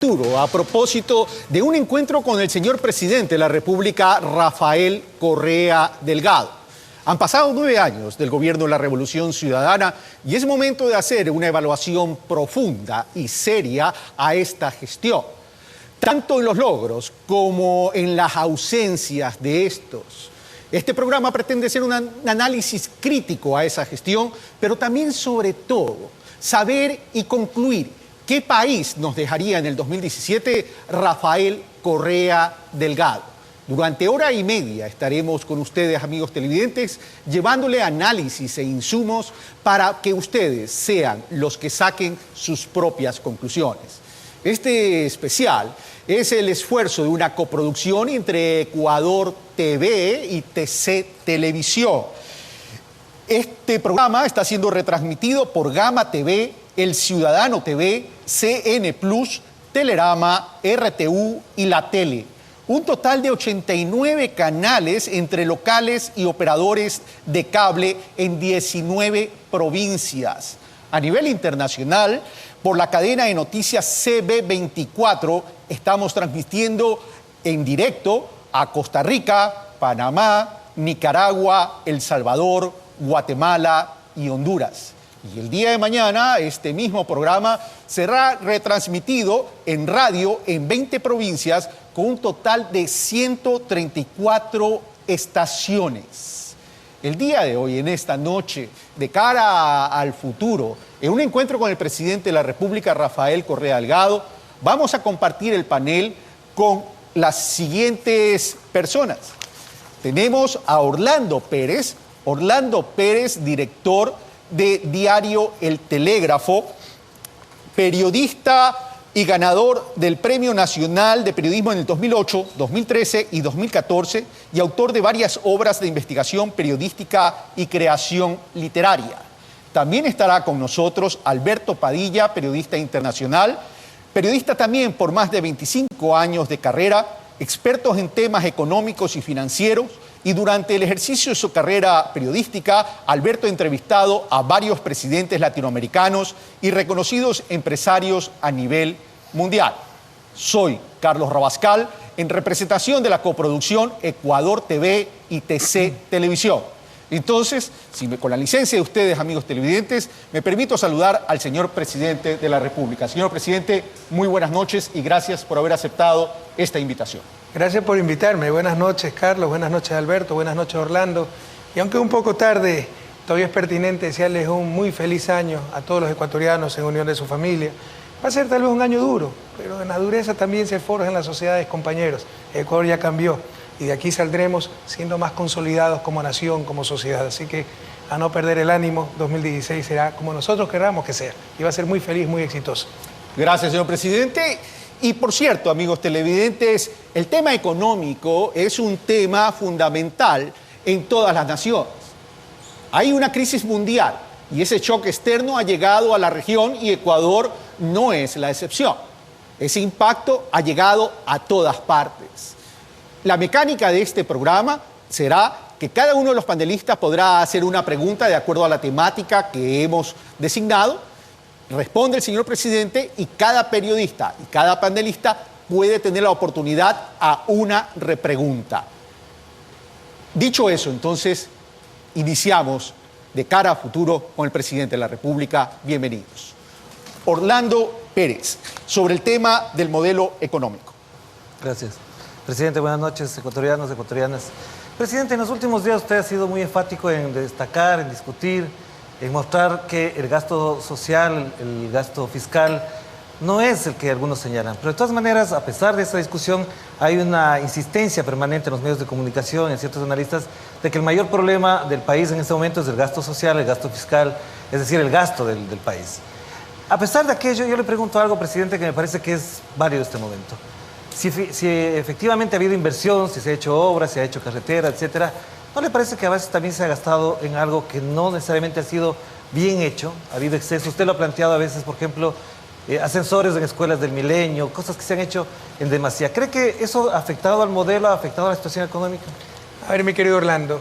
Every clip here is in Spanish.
Futuro a propósito de un encuentro con el señor presidente de la República, Rafael Correa Delgado. Han pasado 9 años del gobierno de la Revolución Ciudadana y es momento de hacer una evaluación profunda y seria a esta gestión, tanto en los logros como en las ausencias de estos. Este programa pretende ser un análisis crítico a esa gestión, pero también, sobre todo, saber y concluir qué país nos dejaría en el 2017 Rafael Correa Delgado. Durante hora y media estaremos con ustedes, amigos televidentes, llevándole análisis e insumos para que ustedes sean los que saquen sus propias conclusiones. Este especial es el esfuerzo de una coproducción entre Ecuador TV y TC Televisión. Este programa está siendo retransmitido por Gama TV, El Ciudadano TV, CN Plus, Telerama, RTU y La Tele. Un total de 89 canales entre locales y operadores de cable en 19 provincias. A nivel internacional, por la cadena de noticias CB24, estamos transmitiendo en directo a Costa Rica, Panamá, Nicaragua, El Salvador, Guatemala y Honduras. Y el día de mañana, este mismo programa será retransmitido en radio en 20 provincias con un total de 134 estaciones. El día de hoy, en esta noche, de cara al futuro, en un encuentro con el presidente de la República, Rafael Correa Delgado, vamos a compartir el panel con las siguientes personas. Tenemos a Orlando Pérez, director de diario El Telégrafo, periodista y ganador del Premio Nacional de Periodismo en el 2008, 2013 y 2014 y autor de varias obras de investigación periodística y creación literaria. También estará con nosotros Alberto Padilla, periodista internacional, periodista también por más de 25 años de carrera, expertos en temas económicos y financieros, y durante el ejercicio de su carrera periodística, Alberto ha entrevistado a varios presidentes latinoamericanos y reconocidos empresarios a nivel mundial. Soy Carlos Rabascal, en representación de la coproducción Ecuador TV y TC Televisión. Entonces, con la licencia de ustedes, amigos televidentes, me permito saludar al señor presidente de la República. Señor presidente, muy buenas noches y gracias por haber aceptado esta invitación. Gracias por invitarme. Buenas noches, Carlos. Buenas noches, Alberto. Buenas noches, Orlando. Y aunque un poco tarde, todavía es pertinente desearles un muy feliz año a todos los ecuatorianos en unión de su familia. Va a ser tal vez un año duro, pero en la dureza también se forjan las sociedades, compañeros. El Ecuador ya cambió y de aquí saldremos siendo más consolidados como nación, como sociedad. Así que a no perder el ánimo, 2016 será como nosotros queramos que sea. Y va a ser muy feliz, muy exitoso. Gracias, señor presidente. Y por cierto, amigos televidentes, el tema económico es un tema fundamental en todas las naciones. Hay una crisis mundial y ese choque externo ha llegado a la región y Ecuador no es la excepción. Ese impacto ha llegado a todas partes. La mecánica de este programa será que cada uno de los panelistas podrá hacer una pregunta de acuerdo a la temática que hemos designado. Responde el señor presidente y cada periodista y cada panelista puede tener la oportunidad a una repregunta. Dicho eso, entonces, iniciamos de cara a futuro con el presidente de la República. Bienvenidos. Orlando Pérez, sobre el tema del modelo económico. Gracias. Presidente, buenas noches, ecuatorianos, ecuatorianas. Presidente, en los últimos días usted ha sido muy enfático en destacar, en discutir, en mostrar que el gasto social, el gasto fiscal, no es el que algunos señalan. Pero de todas maneras, a pesar de esa discusión, hay una insistencia permanente en los medios de comunicación, en ciertos analistas, de que el mayor problema del país en este momento es el gasto social, el gasto fiscal, es decir, el gasto del país. A pesar de aquello, yo le pregunto algo, presidente, que me parece que es válido este momento. Si efectivamente ha habido inversión, si se ha hecho obra, se ha hecho carretera, etcétera, ¿no le parece que a veces también se ha gastado en algo que no necesariamente ha sido bien hecho? Ha habido exceso. Usted lo ha planteado a veces, por ejemplo, ascensores en escuelas del milenio, cosas que se han hecho en demasía. ¿Cree que eso ha afectado al modelo, ha afectado a la situación económica? A ver, mi querido Orlando,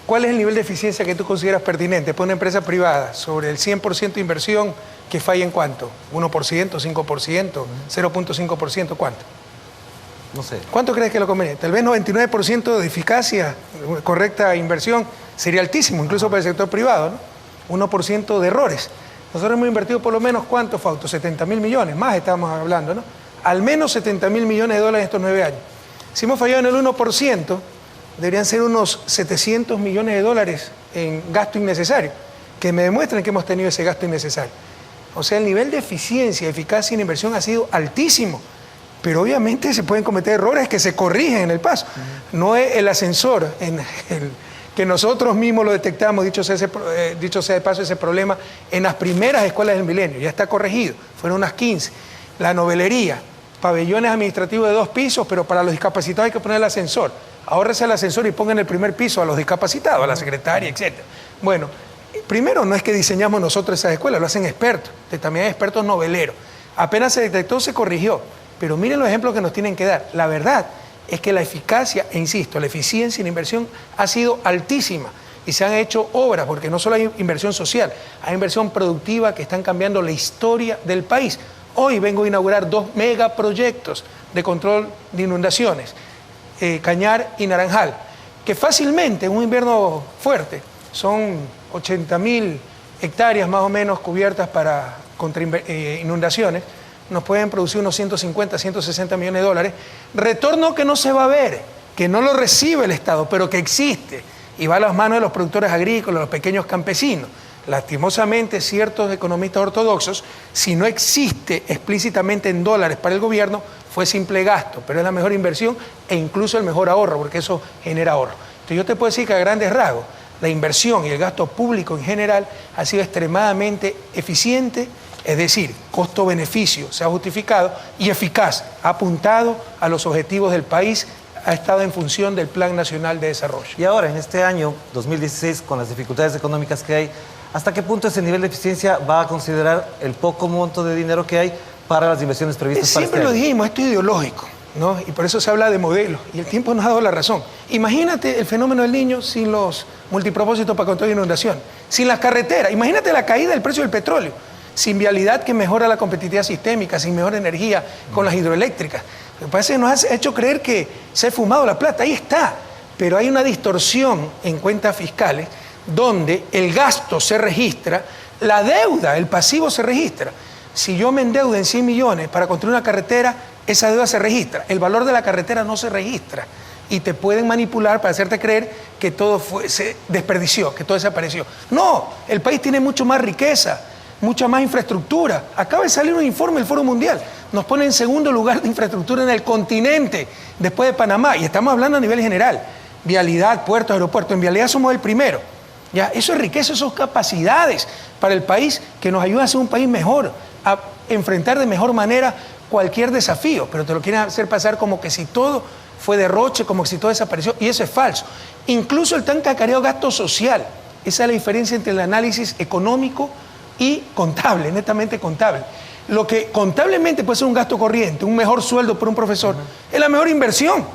¿cuál es el nivel de eficiencia que tú consideras pertinente para una empresa privada? ¿Sobre el 100% de inversión, ¿Que falle en cuánto? ¿1%, 5%, 0.5%? ¿Cuánto? No sé. ¿Cuánto crees que es lo conveniente? Tal vez 99% de eficacia, correcta inversión, sería altísimo, incluso para el sector privado, ¿no? 1% de errores. Nosotros hemos invertido por lo menos, ¿cuánto, Fausto? 70.000 millones, más estamos hablando, ¿no? Al menos 70.000 millones de dólares en estos 9 años. Si hemos fallado en el 1%, deberían ser unos 700 millones de dólares en gasto innecesario, que me demuestren que hemos tenido ese gasto innecesario. O sea, el nivel de eficiencia, eficacia en inversión ha sido altísimo, pero obviamente se pueden cometer errores que se corrigen en el paso. No es el ascensor que nosotros mismos lo detectamos, dicho sea de paso, ese problema en las primeras escuelas del milenio, ya está corregido, fueron unas 15. La novelería, pabellones administrativos de 2 pisos, pero para los discapacitados hay que poner el ascensor. Ahórrese el ascensor y pongan el primer piso a los discapacitados, a la secretaria, etc. Bueno, primero no es que diseñamos nosotros esas escuelas, lo hacen expertos, también hay expertos noveleros. Apenas se detectó, se corrigió. Pero miren los ejemplos que nos tienen que dar. La verdad es que la eficacia, e insisto, la eficiencia en inversión ha sido altísima y se han hecho obras, porque no solo hay inversión social, hay inversión productiva que están cambiando la historia del país. Hoy vengo a inaugurar 2 megaproyectos de control de inundaciones, Cañar y Naranjal, que fácilmente en un invierno fuerte son 80.000 hectáreas más o menos cubiertas contra inundaciones, nos pueden producir unos 150, 160 millones de dólares, retorno que no se va a ver, que no lo recibe el Estado, pero que existe y va a las manos de los productores agrícolas, los pequeños campesinos. Lastimosamente, ciertos economistas ortodoxos, si no existe explícitamente en dólares para el gobierno, fue simple gasto, pero es la mejor inversión e incluso el mejor ahorro, porque eso genera ahorro. Entonces yo te puedo decir que a grandes rasgos, la inversión y el gasto público en general ha sido extremadamente eficiente, es decir, costo-beneficio se ha justificado y eficaz, ha apuntado a los objetivos del país, ha estado en función del Plan Nacional de Desarrollo. Y ahora, en este año 2016, con las dificultades económicas que hay, ¿hasta qué punto ese nivel de eficiencia va a considerar el poco monto de dinero que hay para las inversiones previstas para este año? Siempre lo dijimos, esto es ideológico, ¿no? Y por eso se habla de modelos, y el tiempo nos ha dado la razón. Imagínate el fenómeno del Niño sin los multipropósitos para control de inundación, sin las carreteras, imagínate la caída del precio del petróleo, sin vialidad que mejora la competitividad sistémica, sin mejor energía con las hidroeléctricas. Lo que pasa es que nos ha hecho creer que se ha fumado la plata, ahí está, pero hay una distorsión en cuentas fiscales donde el gasto se registra, la deuda, el pasivo se registra. Si yo me endeudo en 100 millones para construir una carretera, esa deuda se registra, el valor de la carretera no se registra y te pueden manipular para hacerte creer que todo se desperdició, que todo desapareció. No, el país tiene mucho más riqueza, mucha más infraestructura. Acaba de salir un informe del Foro Mundial. Nos pone en segundo lugar de infraestructura en el continente, después de Panamá. Y estamos hablando a nivel general. Vialidad, puertos, aeropuertos. En vialidad somos el primero. Ya, eso es riqueza, eso son capacidades para el país que nos ayuda a ser un país mejor, a enfrentar de mejor manera cualquier desafío. Pero te lo quieren hacer pasar como que si todo fue derroche, como que si todo desapareció. Y eso es falso. Incluso el tan cacareado gasto social. Esa es la diferencia entre el análisis económico y contable, netamente contable. Lo que contablemente puede ser un gasto corriente, un mejor sueldo por un profesor, es la mejor inversión.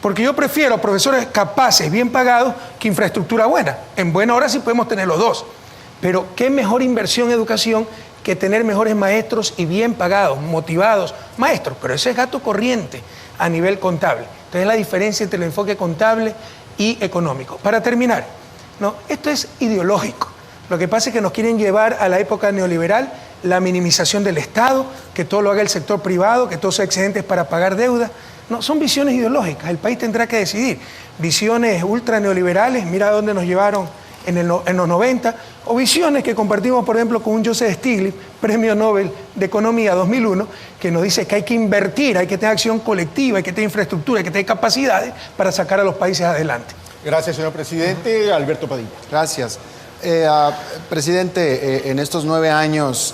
Porque yo prefiero profesores capaces, bien pagados, que infraestructura buena. En buena hora sí podemos tener los dos. Pero qué mejor inversión en educación que tener mejores maestros y bien pagados, motivados maestros. Pero ese es gasto corriente a nivel contable. Entonces es la diferencia entre el enfoque contable y económico. Para terminar, ¿no? Esto es ideológico. Lo que pasa es que nos quieren llevar a la época neoliberal, la minimización del Estado, que todo lo haga el sector privado, que todo sea excedentes para pagar deuda. No, son visiones ideológicas, el país tendrá que decidir. Visiones ultra neoliberales, mira a dónde nos llevaron en los 90, o visiones que compartimos, por ejemplo, con un Joseph Stiglitz, Premio Nobel de Economía 2001, que nos dice que hay que invertir, hay que tener acción colectiva, hay que tener infraestructura, hay que tener capacidades para sacar a los países adelante. Gracias, señor presidente. Alberto Padilla. Gracias. Presidente, en estos 9 años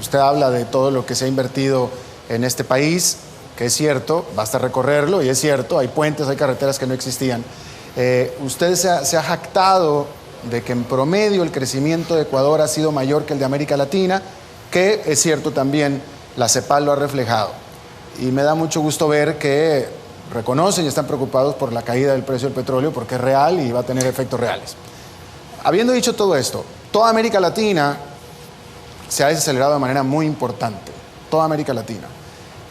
usted habla de todo lo que se ha invertido en este país, que es cierto, basta recorrerlo y es cierto, hay puentes, hay carreteras que no existían. Usted se ha jactado de que en promedio el crecimiento de Ecuador ha sido mayor que el de América Latina, que es cierto también, la CEPAL lo ha reflejado. Y me da mucho gusto ver que reconocen y están preocupados por la caída del precio del petróleo porque es real y va a tener efectos reales. Habiendo dicho todo esto, toda América Latina se ha desacelerado de manera muy importante, toda América Latina.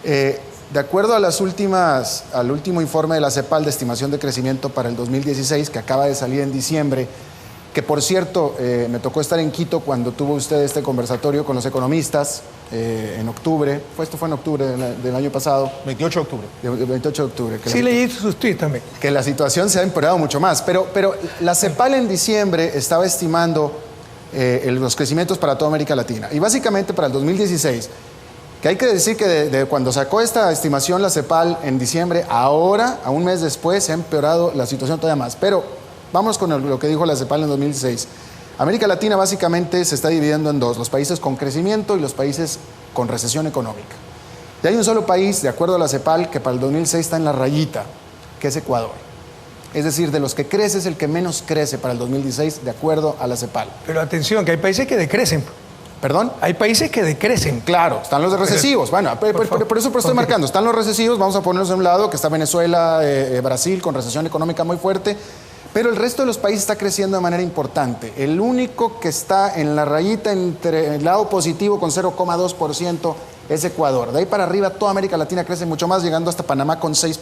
De acuerdo a al último informe de la CEPAL de estimación de crecimiento para el 2016, que acaba de salir en diciembre, que por cierto, me tocó estar en Quito cuando tuvo usted este conversatorio con los economistas en octubre, esto fue en octubre del año pasado. 28 de octubre. 28 de octubre. Sí, leí sus tweets también. Que la situación se ha empeorado mucho más, pero la CEPAL en diciembre estaba estimando los crecimientos para toda América Latina. Y básicamente para el 2016, que hay que decir que de cuando sacó esta estimación la CEPAL en diciembre, ahora, a un mes después, se ha empeorado la situación todavía más. Pero vamos con lo que dijo la CEPAL en 2016. América Latina básicamente se está dividiendo en dos, los países con crecimiento y los países con recesión económica. Y hay un solo país, de acuerdo a la CEPAL, que para el 2006 está en la rayita, que es Ecuador. Es decir, de los que crece es el que menos crece para el 2016, de acuerdo a la CEPAL. Pero atención, que hay países que decrecen. ¿Perdón? Hay países que decrecen. Claro, están los recesivos. Bueno, por eso estoy marcando. Están los recesivos, vamos a ponerlos a un lado, que está Venezuela, Brasil, con recesión económica muy fuerte. Pero el resto de los países está creciendo de manera importante. El único que está en la rayita entre el lado positivo con 0,2% es Ecuador. De ahí para arriba toda América Latina crece mucho más, llegando hasta Panamá con 6%.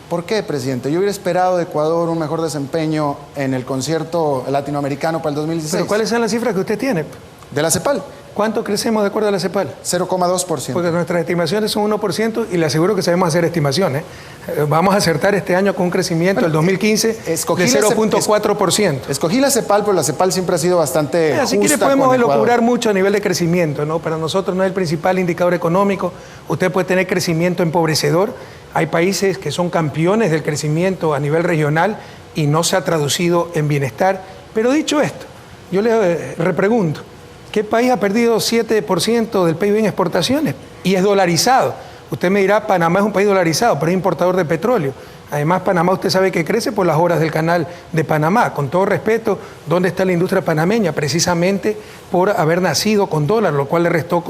¿Por qué, presidente? Yo hubiera esperado de Ecuador un mejor desempeño en el concierto latinoamericano para el 2016. ¿Pero cuáles son las cifras que usted tiene? De la CEPAL. ¿Cuánto crecemos de acuerdo a la CEPAL? 0,2%. Porque nuestras estimaciones son 1% y le aseguro que sabemos hacer estimaciones. Vamos a acertar este año con un crecimiento del 2015 de 0,4%. Escogí la CEPAL, pero la CEPAL siempre ha sido bastante así que le podemos elucubrar mucho a nivel de crecimiento, ¿no? Para nosotros no es el principal indicador económico. Usted puede tener crecimiento empobrecedor. Hay países que son campeones del crecimiento a nivel regional y no se ha traducido en bienestar. Pero dicho esto, yo le repregunto, ¿qué país ha perdido 7% del PIB en exportaciones? Y es dolarizado. Usted me dirá, Panamá es un país dolarizado, pero es importador de petróleo. Además, Panamá usted sabe que crece por las horas del canal de Panamá. Con todo respeto, ¿dónde está la industria panameña? Precisamente por haber nacido con dólar, lo cual le restó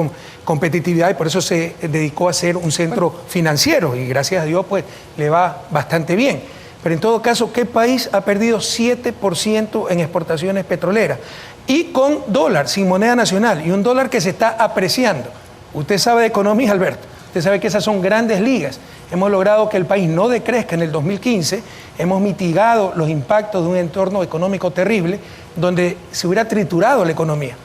competitividad y por eso se dedicó a ser un centro financiero. Y gracias a Dios, pues, le va bastante bien. Pero en todo caso, ¿qué país ha perdido 7% en exportaciones petroleras? Y con dólar, sin moneda nacional, y un dólar que se está apreciando. Usted sabe de economía, Alberto. Usted sabe que esas son grandes ligas. Hemos logrado que el país no decrezca en el 2015. Hemos mitigado los impactos de un entorno económico terrible donde se hubiera triturado la economía.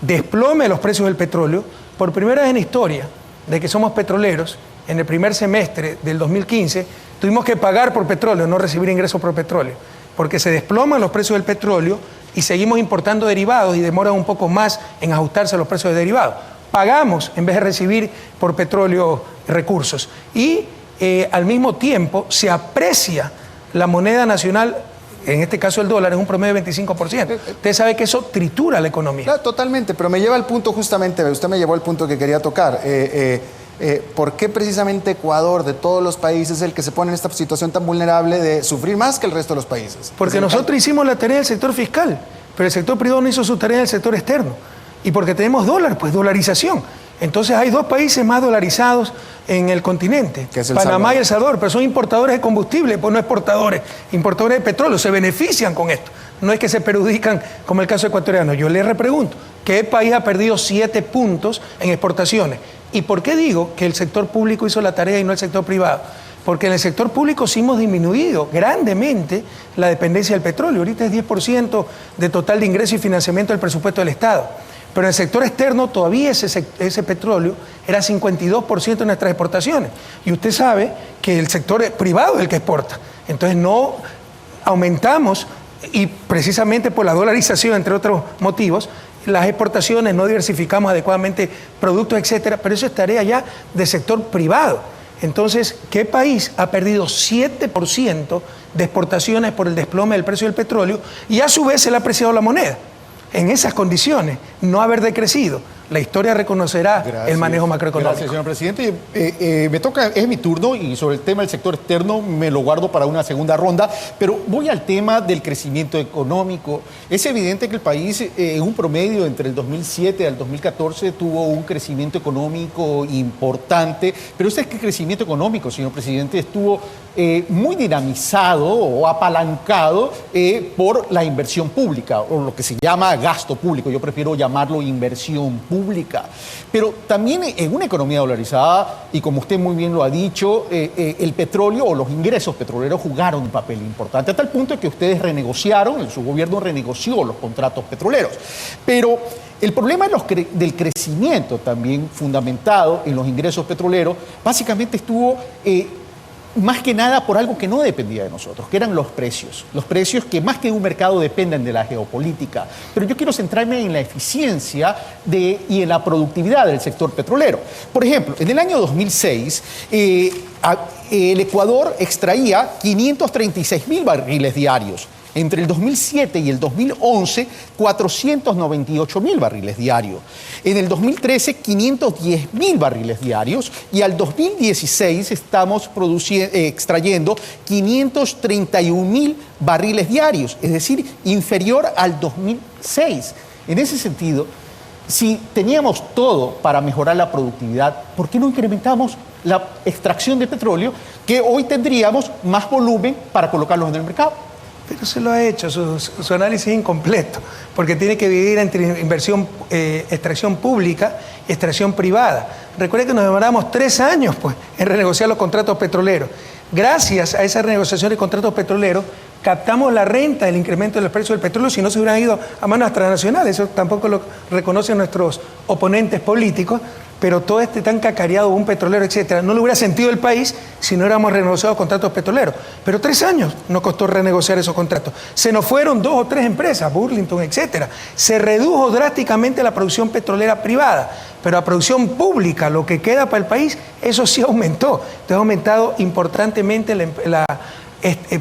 Desplome los precios del petróleo. Por primera vez en la historia de que somos petroleros, en el primer semestre del 2015, tuvimos que pagar por petróleo, no recibir ingresos por petróleo, porque se desploman los precios del petróleo y seguimos importando derivados y demoran un poco más en ajustarse a los precios de derivados. Pagamos en vez de recibir por petróleo recursos. Y al mismo tiempo se aprecia la moneda nacional, en este caso el dólar, es un promedio de 25%. Usted sabe que eso tritura la economía. Claro, totalmente, pero me lleva al punto justamente, usted me llevó al punto que quería tocar. ¿Por qué precisamente Ecuador, de todos los países, es el que se pone en esta situación tan vulnerable de sufrir más que el resto de los países? Porque nosotros hicimos la tarea del sector fiscal, pero el sector privado no hizo su tarea del sector externo. Y porque tenemos dólar, pues dolarización. Entonces hay dos países más dolarizados en el continente, Panamá y El Salvador, pero son importadores de combustible, pues no exportadores, importadores de petróleo, se benefician con esto. No es que se perjudican como el caso ecuatoriano. Yo le repregunto, ¿qué país ha perdido 7 puntos en exportaciones? ¿Y por qué digo que el sector público hizo la tarea y no el sector privado? Porque en el sector público sí hemos disminuido grandemente la dependencia del petróleo. Ahorita es 10% de total de ingreso y financiamiento del presupuesto del Estado. Pero en el sector externo todavía ese petróleo era 52% de nuestras exportaciones. Y usted sabe que el sector privado es el que exporta. Entonces no aumentamos, y precisamente por la dolarización, entre otros motivos, las exportaciones, no diversificamos adecuadamente productos, etcétera, pero eso es tarea ya del sector privado. Entonces, ¿qué país ha perdido 7% de exportaciones por el desplome del precio del petróleo y a su vez se le ha apreciado la moneda? En esas condiciones, no haber decrecido La historia reconocerá el manejo macroeconómico. Gracias, señor presidente. Me toca, es mi turno, y sobre el tema del sector externo me lo guardo para una segunda ronda, pero voy al tema del crecimiento económico. Es evidente que el país, en un promedio entre el 2007 al 2014, tuvo un crecimiento económico importante, pero este crecimiento económico, señor presidente, estuvo muy dinamizado o apalancado por la inversión pública, o lo que se llama gasto público. Yo prefiero llamarlo inversión pública. Pero también en una economía dolarizada, y como usted muy bien lo ha dicho, el petróleo o los ingresos petroleros jugaron un papel importante, a tal punto que ustedes renegociaron, su gobierno renegoció los contratos petroleros. Pero el problema del crecimiento también fundamentado en los ingresos petroleros, básicamente estuvo más que nada por algo que no dependía de nosotros, que eran los precios que más que de un mercado dependen de la geopolítica. Pero yo quiero centrarme en la eficiencia y en la productividad del sector petrolero. Por ejemplo, en el año 2006, el Ecuador extraía 536.000 barriles diarios. Entre el 2007 y el 2011, 498.000 barriles diarios. En el 2013, 510.000 barriles diarios. Y al 2016 estamos extrayendo 531.000 barriles diarios, es decir, inferior al 2006. En ese sentido, si teníamos todo para mejorar la productividad, ¿por qué no incrementamos la extracción de petróleo, que hoy tendríamos más volumen para colocarlos en el mercado? Pero se lo ha hecho, su análisis es incompleto, porque tiene que dividir entre extracción pública y extracción privada. Recuerde que nos demoramos 3 años en renegociar los contratos petroleros. Gracias a esa renegociación de contratos petroleros, captamos la renta del incremento del precio del petróleo, si no se hubieran ido a manos transnacionales. Eso tampoco lo reconocen nuestros oponentes políticos, pero todo este tan cacareado, un petrolero, etcétera, no lo hubiera sentido el país si no hubiéramos renegociado contratos petroleros. Pero 3 años nos costó renegociar esos contratos. Se nos fueron 2 o 3 empresas, Burlington, etcétera. Se redujo drásticamente la producción petrolera privada, pero la producción pública, lo que queda para el país, eso sí aumentó. Entonces ha aumentado importantemente la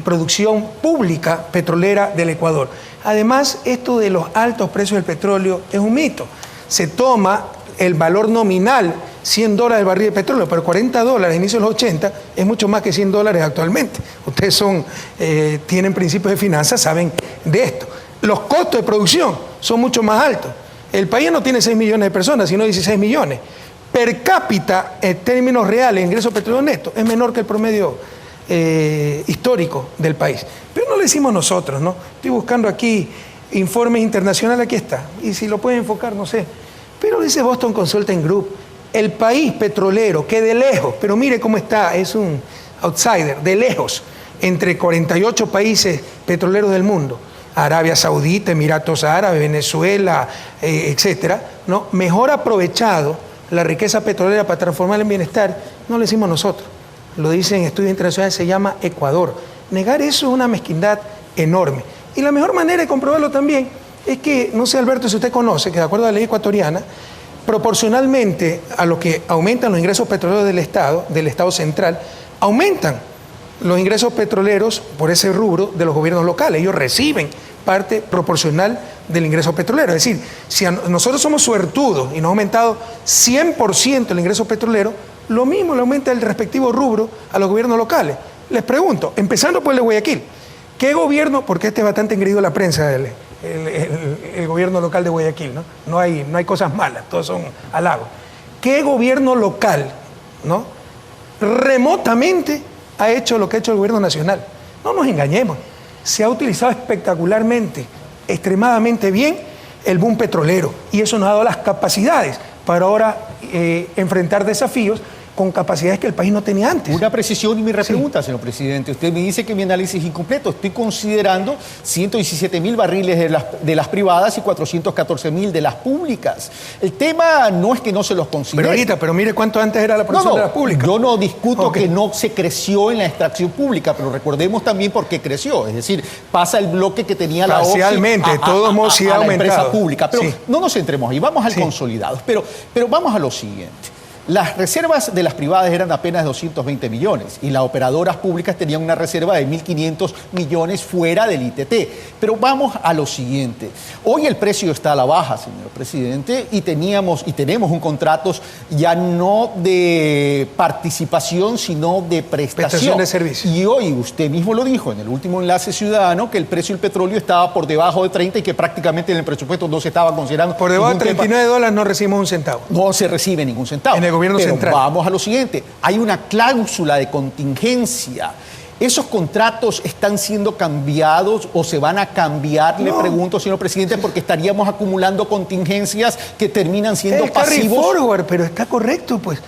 producción pública petrolera del Ecuador. Además, esto de los altos precios del petróleo es un mito. Se toma el valor nominal, $100 del barril de petróleo, pero $40 a inicios de los 80 es mucho más que $100 actualmente. Ustedes tienen principios de finanzas, saben de esto. Los costos de producción son mucho más altos. El país no tiene 6 millones de personas, sino 16 millones. Per cápita, en términos reales, ingreso petróleo neto, es menor que el promedio histórico del país. Pero no lo decimos nosotros, ¿no? Estoy buscando aquí informes internacionales, aquí está. Y si lo pueden enfocar, no sé. Pero dice Boston Consulting Group, el país petrolero que de lejos, pero mire cómo está, es un outsider, de lejos, entre 48 países petroleros del mundo, Arabia Saudita, Emiratos Árabes, Venezuela, etcétera, ¿no? Mejor aprovechado la riqueza petrolera para transformarla en bienestar, no lo decimos nosotros, lo dicen estudios internacionales, se llama Ecuador. Negar eso es una mezquindad enorme. Y la mejor manera de comprobarlo también es que, no sé, Alberto, si usted conoce, que de acuerdo a la ley ecuatoriana, proporcionalmente a lo que aumentan los ingresos petroleros del Estado central, aumentan los ingresos petroleros por ese rubro de los gobiernos locales. Ellos reciben parte proporcional del ingreso petrolero. Es decir, si nosotros somos suertudos y nos ha aumentado 100% el ingreso petrolero, lo mismo le aumenta el respectivo rubro a los gobiernos locales. Les pregunto, empezando por el de Guayaquil, ¿qué gobierno, porque este es bastante engreído la prensa, el gobierno local de Guayaquil, ¿no? No hay cosas malas, todos son halagos. ¿Qué gobierno local, ¿no?, remotamente ha hecho lo que ha hecho el gobierno nacional? No nos engañemos, se ha utilizado espectacularmente, extremadamente bien el boom petrolero, y eso nos ha dado las capacidades para ahora enfrentar desafíos con capacidades que el país no tenía antes. Una precisión y mi repregunta, sí, señor presidente. Usted me dice que mi análisis es incompleto. Estoy considerando 117.000 barriles de las privadas y 414.000 de las públicas. El tema no es que no se los considere. Pero mire cuánto antes era la producción de las públicas. Yo no discuto que no se creció en la extracción pública, pero recordemos también por qué creció. Es decir, pasa el bloque que tenía la parcialmente, de todos modos sí ha aumentado. La empresa pública. Pero no nos centremos ahí, vamos al consolidado. Pero vamos a lo siguiente. Las reservas de las privadas eran apenas 220 millones y las operadoras públicas tenían una reserva de 1.500 millones fuera del ITT. Pero vamos a lo siguiente. Hoy el precio está a la baja, señor presidente, y tenemos un contrato ya no de participación, sino de prestación de servicio. Y hoy usted mismo lo dijo en el último enlace ciudadano que el precio del petróleo estaba por debajo de 30 y que prácticamente en el presupuesto no se estaba considerando. Por debajo de $39 no recibimos un centavo. No se recibe ningún centavo. En el gobierno Pero central. vamos a lo siguiente. Hay una cláusula de contingencia. ¿Esos contratos están siendo cambiados o se van a cambiar? No. Le pregunto, señor presidente, porque estaríamos acumulando contingencias que terminan siendo pasivos. Carry forward, pero está correcto, pues.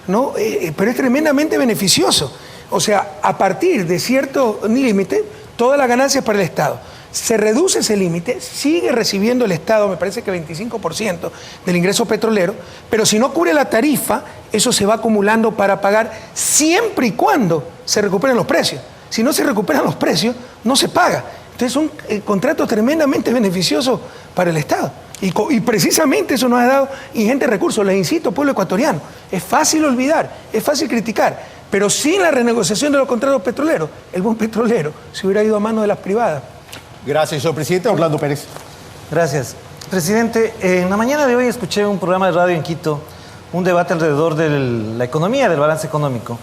No, pero es tremendamente beneficioso. O sea, a partir de cierto límite, toda la ganancia es para el Estado. Se reduce ese límite, sigue recibiendo el Estado, me parece que 25% del ingreso petrolero, pero si no cubre la tarifa, eso se va acumulando para pagar siempre y cuando se recuperen los precios. Si no se recuperan los precios, no se paga. Entonces son contratos tremendamente beneficiosos para el Estado. Y precisamente eso nos ha dado ingentes recursos. Les insisto, pueblo ecuatoriano, es fácil olvidar, es fácil criticar, pero sin la renegociación de los contratos petroleros, el buen petrolero se hubiera ido a manos de las privadas. Gracias, señor presidente. Orlando Pérez. Gracias. Presidente, en la mañana de hoy escuché un programa de radio en Quito, un debate alrededor de la economía, del balance económico.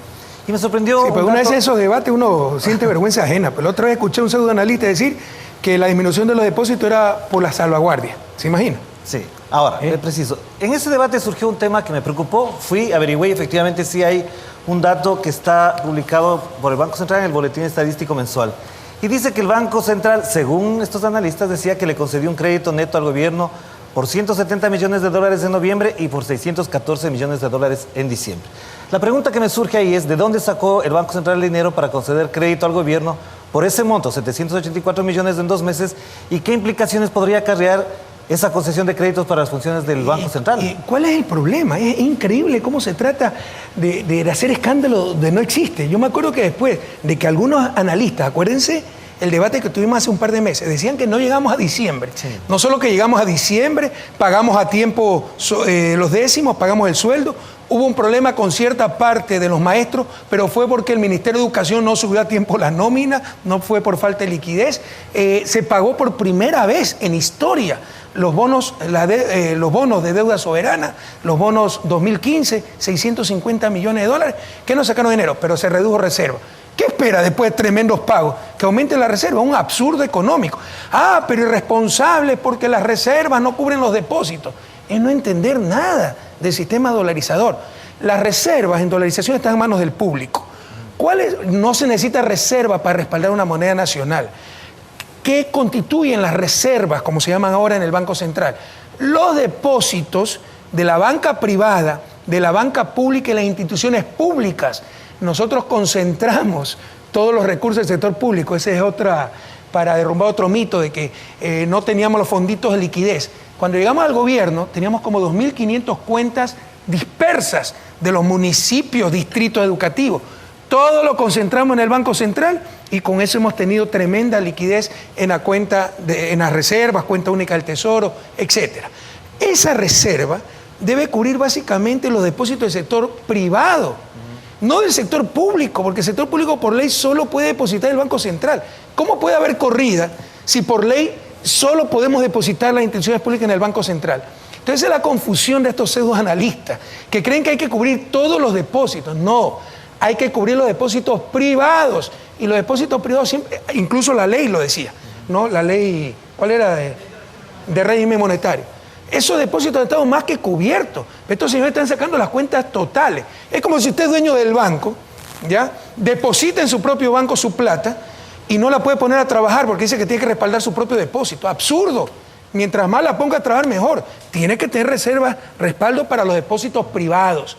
Y me sorprendió... Sí, pues una vez en esos debates uno siente vergüenza ajena, pero la otra vez escuché a un pseudoanalista decir que la disminución de los depósitos era por la salvaguardia. ¿Se imagina? Sí. Ahora, le preciso. En ese debate surgió un tema que me preocupó. Averigüé y efectivamente sí hay un dato que está publicado por el Banco Central en el Boletín Estadístico Mensual. Y dice que el Banco Central, según estos analistas, decía que le concedió un crédito neto al gobierno por $170 millones en noviembre y por $614 millones en diciembre. La pregunta que me surge ahí es, ¿de dónde sacó el Banco Central el dinero para conceder crédito al gobierno por ese monto, 784 millones en 2 meses? ¿Y qué implicaciones podría acarrear esa concesión de créditos para las funciones del Banco Central? ¿Cuál es el problema? Es increíble cómo se trata de hacer escándalo de no existe. Yo me acuerdo que después de que algunos analistas, acuérdense el debate que tuvimos hace un par de meses, decían que no llegamos a diciembre. Sí. No solo que llegamos a diciembre, pagamos a tiempo los décimos, pagamos el sueldo. Hubo un problema con cierta parte de los maestros, pero fue porque el Ministerio de Educación no subió a tiempo la nómina, no fue por falta de liquidez. Se pagó por primera vez en historia los bonos de deuda soberana, los bonos 2015, $650 millones, que no sacaron dinero, pero se redujo reserva. ¿Qué espera después de tremendos pagos? Que aumente la reserva, un absurdo económico. Ah, pero irresponsable porque las reservas no cubren los depósitos. Es no entender nada del sistema dolarizador. Las reservas en dolarización están en manos del público. No se necesita reserva para respaldar una moneda nacional. ¿Qué constituyen las reservas, como se llaman ahora en el Banco Central? Los depósitos de la banca privada, de la banca pública y las instituciones públicas. Nosotros concentramos todos los recursos del sector público. Ese es para derrumbar otro mito de que no teníamos los fonditos de liquidez. Cuando llegamos al gobierno, teníamos como 2.500 cuentas dispersas de los municipios, distritos educativos. Todo lo concentramos en el Banco Central y con eso hemos tenido tremenda liquidez en la cuenta, en las reservas, cuenta única del Tesoro, etc. Esa reserva debe cubrir básicamente los depósitos del sector privado, no del sector público, porque el sector público por ley solo puede depositar el Banco Central. ¿Cómo puede haber corrida si por ley solo podemos depositar las instituciones públicas en el Banco Central? Entonces es la confusión de estos pseudoanalistas que creen que hay que cubrir todos los depósitos. No, hay que cubrir los depósitos privados. Y los depósitos privados siempre, incluso la ley lo decía, ¿no? La ley, ¿cuál era? De régimen monetario. Esos depósitos están más que cubiertos. Estos señores están sacando las cuentas totales. Es como si usted es dueño del banco, ¿ya? Deposita en su propio banco su plata y no la puede poner a trabajar porque dice que tiene que respaldar su propio depósito. Absurdo. Mientras más la ponga a trabajar, mejor. Tiene que tener reservas, respaldo para los depósitos privados.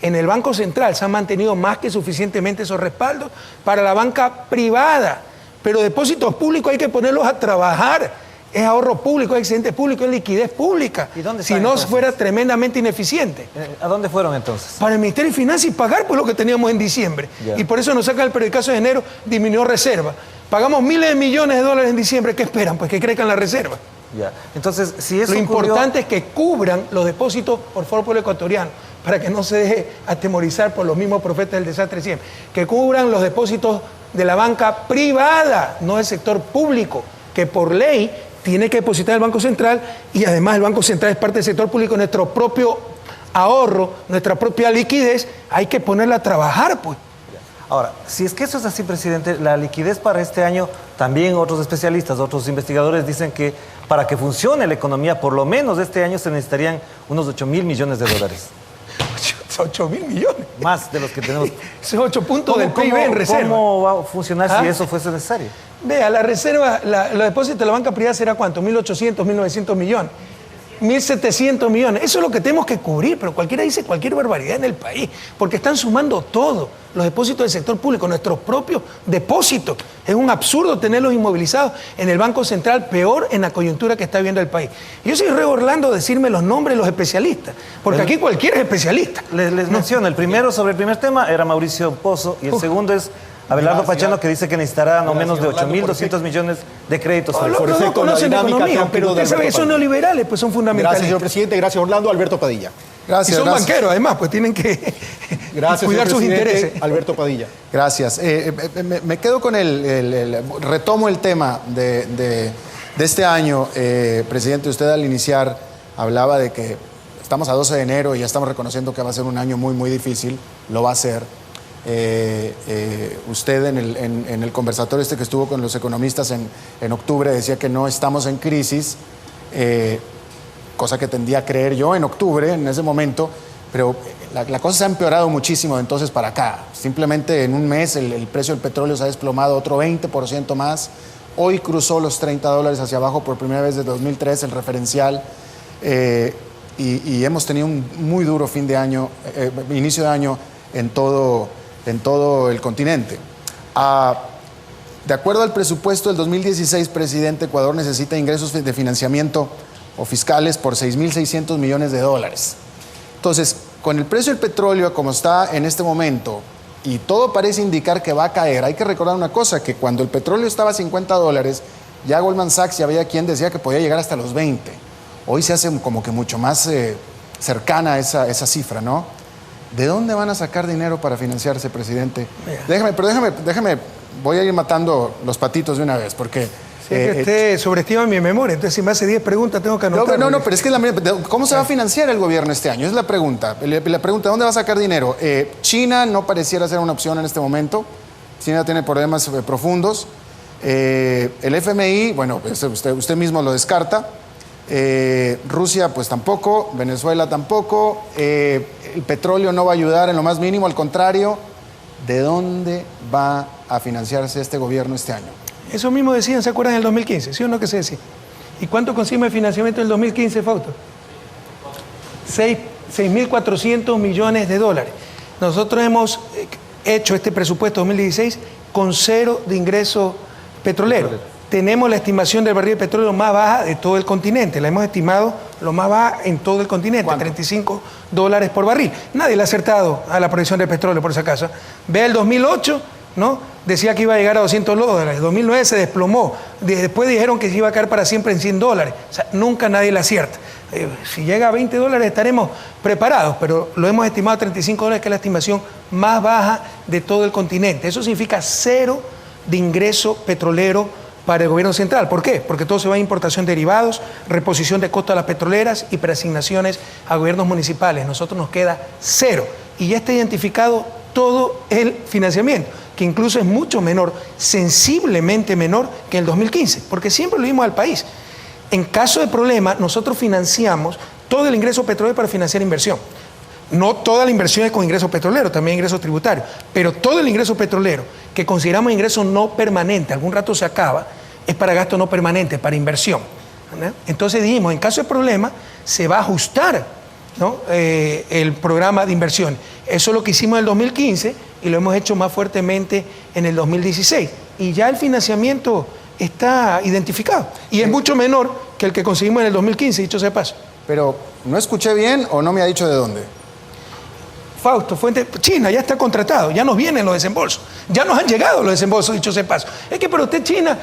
En el Banco Central se han mantenido más que suficientemente esos respaldos para la banca privada. Pero depósitos públicos hay que ponerlos a trabajar. Es ahorro público, es excedente público, es liquidez pública. ¿Y dónde si no entonces? Fuera tremendamente ineficiente. ¿A dónde fueron entonces? Para el Ministerio de Finanzas y pagar por lo que teníamos en diciembre. Yeah. Y por eso nos sacan el periodicazo de enero, disminuyó reserva. Pagamos miles de millones de dólares en diciembre. ¿Qué esperan? Pues que crezcan la reserva. Ya. Entonces, si eso lo importante es que cubran los depósitos, por favor, pueblo ecuatoriano. para que no se deje atemorizar por los mismos profetas del desastre siempre. Que cubran los depósitos de la banca privada, no del sector público, que por ley tiene que depositar el Banco Central, y además el Banco Central es parte del sector público. Nuestro propio ahorro, nuestra propia liquidez, hay que ponerla a trabajar, pues. Ahora, si es que eso es así, presidente, la liquidez para este año, también otros especialistas, otros investigadores dicen que para que funcione la economía, por lo menos este año se necesitarían unos 8.000 millones de dólares. 8.000 millones. Más de los que tenemos. Esos 8 puntos del PIB en reserva. ¿Cómo va a funcionar si eso fuese necesario? Vea, la reserva, los depósitos de la banca privada será ¿cuánto? 1.800, 1.900 millones. 1.700 millones. Eso es lo que tenemos que cubrir, pero cualquiera dice cualquier barbaridad en el país, porque están sumando todo, los depósitos del sector público, nuestros propios depósitos. Es un absurdo tenerlos inmovilizados en el Banco Central, peor en la coyuntura que está viviendo el país. Yo soy re Orlando decirme los nombres de los especialistas, porque aquí cualquiera es especialista. Les menciono, el primero sobre el primer tema era Mauricio Pozo, y el segundo es Abelardo Pachano, que dice que necesitará no menos de 8.200 millones de créditos. Por efecto, no conocen economía, pero usted sabe que son neoliberales, pues son fundamentales. Gracias, señor presidente. Gracias, Orlando. Alberto Padilla. Gracias. Y son banqueros, además, pues tienen que cuidar sus intereses. Alberto Padilla. Gracias. Me quedo con retomo el tema de este año. Presidente, usted al iniciar hablaba de que estamos a 12 de enero y ya estamos reconociendo que va a ser un año muy, muy difícil. Lo va a ser. Usted en el conversatorio que estuvo con los economistas en octubre decía que no estamos en crisis, cosa que tendía a creer yo en octubre, en ese momento, pero la cosa se ha empeorado muchísimo de entonces para acá. Simplemente en un mes el precio del petróleo se ha desplomado otro 20% más. Hoy cruzó los $30 hacia abajo por primera vez desde 2003, el referencial, y hemos tenido un muy duro fin de año, inicio de año en todo el continente. De acuerdo al presupuesto del 2016, presidente, Ecuador necesita ingresos de financiamiento o fiscales por $6.600 millones. Entonces, con el precio del petróleo como está en este momento, y todo parece indicar que va a caer, hay que recordar una cosa, que cuando el petróleo estaba a $50, ya Goldman Sachs y había quien decía que podía llegar hasta los 20. Hoy se hace como que mucho más cercana esa cifra, ¿no? ¿De dónde van a sacar dinero para financiarse, presidente? Déjame, voy a ir matando los patitos de una vez, porque... Sí, que usted sobreestima mi memoria, entonces si me hace 10 preguntas tengo que anotar. No, pero es que ¿cómo se va a financiar el gobierno este año? Es la pregunta. La pregunta, ¿dónde va a sacar dinero? China no pareciera ser una opción en este momento. China tiene problemas profundos. El FMI, bueno, usted mismo lo descarta. Rusia, pues tampoco. Venezuela tampoco. El petróleo no va a ayudar en lo más mínimo, al contrario. ¿De dónde va a financiarse este gobierno este año? Eso mismo decían, ¿se acuerdan del 2015? ¿Sí o no que se decía? ¿Y cuánto consigue el financiamiento del 2015, Fausto? 6.400 millones de dólares. Nosotros hemos hecho este presupuesto 2016 con 0 de ingreso petrolero. Tenemos la estimación del barril de petróleo más baja de todo el continente. La hemos estimado lo más baja en todo el continente, ¿cuánto? $35 por barril. Nadie le ha acertado a la proyección del petróleo, por si acaso. Vea el 2008, ¿no? Decía que iba a llegar a $200. En 2009 se desplomó. Después dijeron que se iba a caer para siempre en $100. O sea, nunca nadie le acierta. Si llega a $20 estaremos preparados, pero lo hemos estimado a $35, que es la estimación más baja de todo el continente. Eso significa 0 de ingreso petrolero para el gobierno central. ¿Por qué? Porque todo se va a importación de derivados, reposición de costos a las petroleras y preasignaciones a gobiernos municipales. Nosotros nos queda 0 y ya está identificado todo el financiamiento, que incluso es mucho menor, sensiblemente menor que en el 2015, porque siempre lo dimos al país. En caso de problema, nosotros financiamos todo el ingreso petrolero para financiar inversión. No toda la inversión es con ingreso petrolero, también ingreso tributario, pero todo el ingreso petrolero que consideramos ingreso no permanente, algún rato se acaba, es para gasto no permanente, para inversión, ¿no? Entonces dijimos, en caso de problema, se va a ajustar, ¿no? El programa de inversión. Eso es lo que hicimos en el 2015 y lo hemos hecho más fuertemente en el 2016. Y ya el financiamiento está identificado y es mucho menor que el que conseguimos en el 2015, dicho sea de paso. Pero, ¿no escuché bien o no me ha dicho de dónde? Fausto, fuente, China ya está contratado, ya nos vienen los desembolsos, ya nos han llegado los desembolsos, dicho sea de paso. Es que para usted China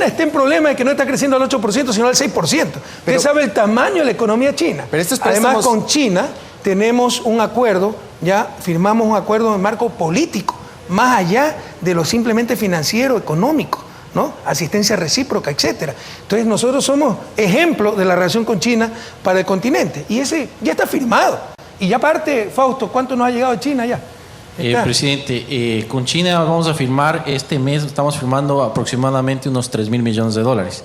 está en problema de que no está creciendo al 8%, sino al 6%. Usted sabe el tamaño de la economía china. Pero estos préstamos... Además, con China tenemos un acuerdo, ya firmamos un acuerdo en marco político, más allá de lo simplemente financiero, económico, ¿no? Asistencia recíproca, etcétera. Entonces nosotros somos ejemplo de la relación con China para el continente y ese ya está firmado. Y ya aparte, Fausto, ¿cuánto nos ha llegado de China ya? Presidente, con China vamos a firmar este mes, estamos firmando aproximadamente unos 3.000 millones de dólares.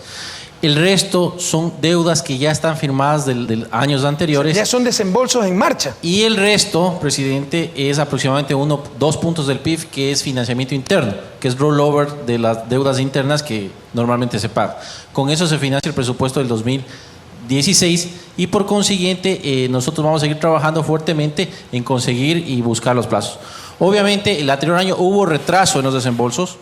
El resto son deudas que ya están firmadas de años anteriores. Ya son desembolsos en marcha. Y el resto, presidente, es aproximadamente 2 puntos del PIB, que es financiamiento interno, que es rollover de las deudas internas que normalmente se paga. Con eso se financia el presupuesto del 2016 y por consiguiente nosotros vamos a seguir trabajando fuertemente en conseguir y buscar los plazos. Obviamente el anterior año hubo retraso en los desembolsos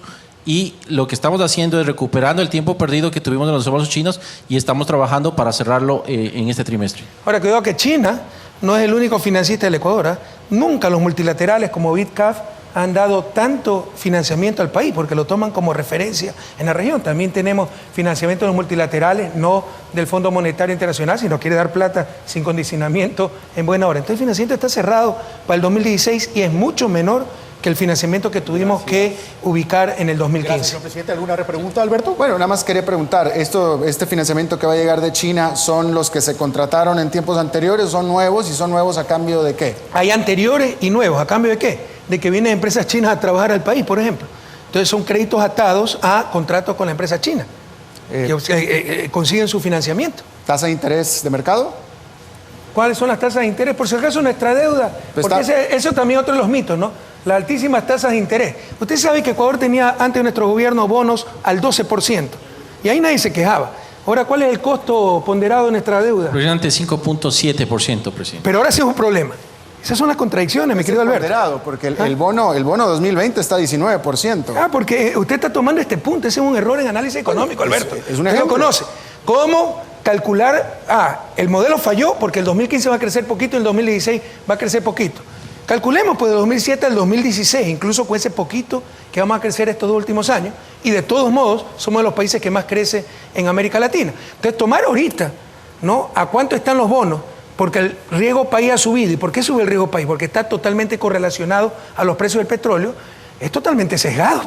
y lo que estamos haciendo es recuperando el tiempo perdido que tuvimos en los desembolsos chinos y estamos trabajando para cerrarlo en este trimestre. Ahora, cuidado que China no es el único financista del Ecuador, ¿eh? Nunca los multilaterales como BIDCAF han dado tanto financiamiento al país porque lo toman como referencia en la región. También tenemos financiamiento de los multilaterales, no del Fondo Monetario Internacional, sino quiere dar plata sin condicionamiento en buena hora. Entonces el financiamiento está cerrado para el 2016 y es mucho menor que el financiamiento que tuvimos que ubicar en el 2015. Gracias, señor presidente. ¿Alguna repregunta, Alberto? Bueno, nada más quería preguntar, ¿este financiamiento que va a llegar de China son los que se contrataron en tiempos anteriores, son nuevos y son nuevos a cambio de qué? Hay anteriores y nuevos, ¿a cambio de qué? De que vienen empresas chinas a trabajar al país, por ejemplo. Entonces son créditos atados a contratos con la empresa china, que consiguen su financiamiento. ¿Tasa de interés de mercado? ¿Cuáles son las tasas de interés? Por si acaso nuestra deuda, Pues porque eso también es otro de los mitos, ¿no? Las altísimas tasas de interés. Usted sabe que Ecuador tenía antes de nuestro gobierno bonos al 12%, y ahí nadie se quejaba. Ahora, ¿cuál es el costo ponderado de nuestra deuda? Presidente, 5.7%, presidente. Pero ahora sí es un problema. Esas son las contradicciones, mi querido Alberto. Ponderado, porque el bono 2020 está a 19%. Porque usted está tomando este punto, ese es un error en análisis económico, Alberto. Es un Usted ejemplo. lo conoce. ¿Cómo calcular? El modelo falló porque el 2015 va a crecer poquito y el 2016 va a crecer poquito. Calculemos pues de 2007 al 2016, incluso con ese poquito que vamos a crecer estos 2 últimos años, y de todos modos somos de los países que más crece en América Latina. Entonces tomar ahorita, ¿no? ¿A cuánto están los bonos? Porque el riesgo país ha subido. ¿Y por qué sube el riesgo país? Porque está totalmente correlacionado a los precios del petróleo. Es totalmente sesgado.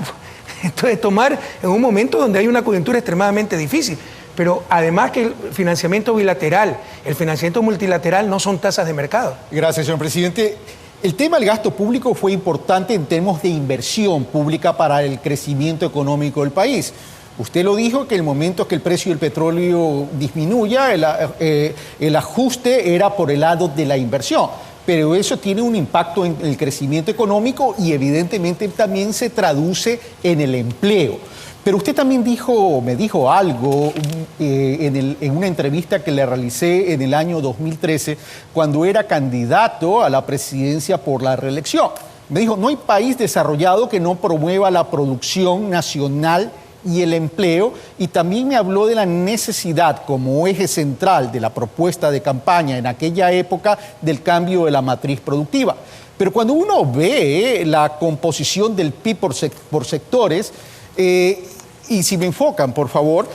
Entonces tomar en un momento donde hay una coyuntura extremadamente difícil. Pero además que el financiamiento bilateral, el financiamiento multilateral no son tasas de mercado. Gracias, señor presidente. El tema del gasto público fue importante en términos de inversión pública para el crecimiento económico del país. Usted lo dijo, que el momento que el precio del petróleo disminuya, el ajuste era por el lado de la inversión. Pero eso tiene un impacto en el crecimiento económico y evidentemente también se traduce en el empleo. Pero usted también me dijo algo en una entrevista que le realicé en el año 2013, cuando era candidato a la presidencia por la reelección. Me dijo, no hay país desarrollado que no promueva la producción nacional y el empleo, y también me habló de la necesidad como eje central de la propuesta de campaña en aquella época del cambio de la matriz productiva. Pero cuando uno ve la composición del PIB por sectores, y si me enfocan, por favor,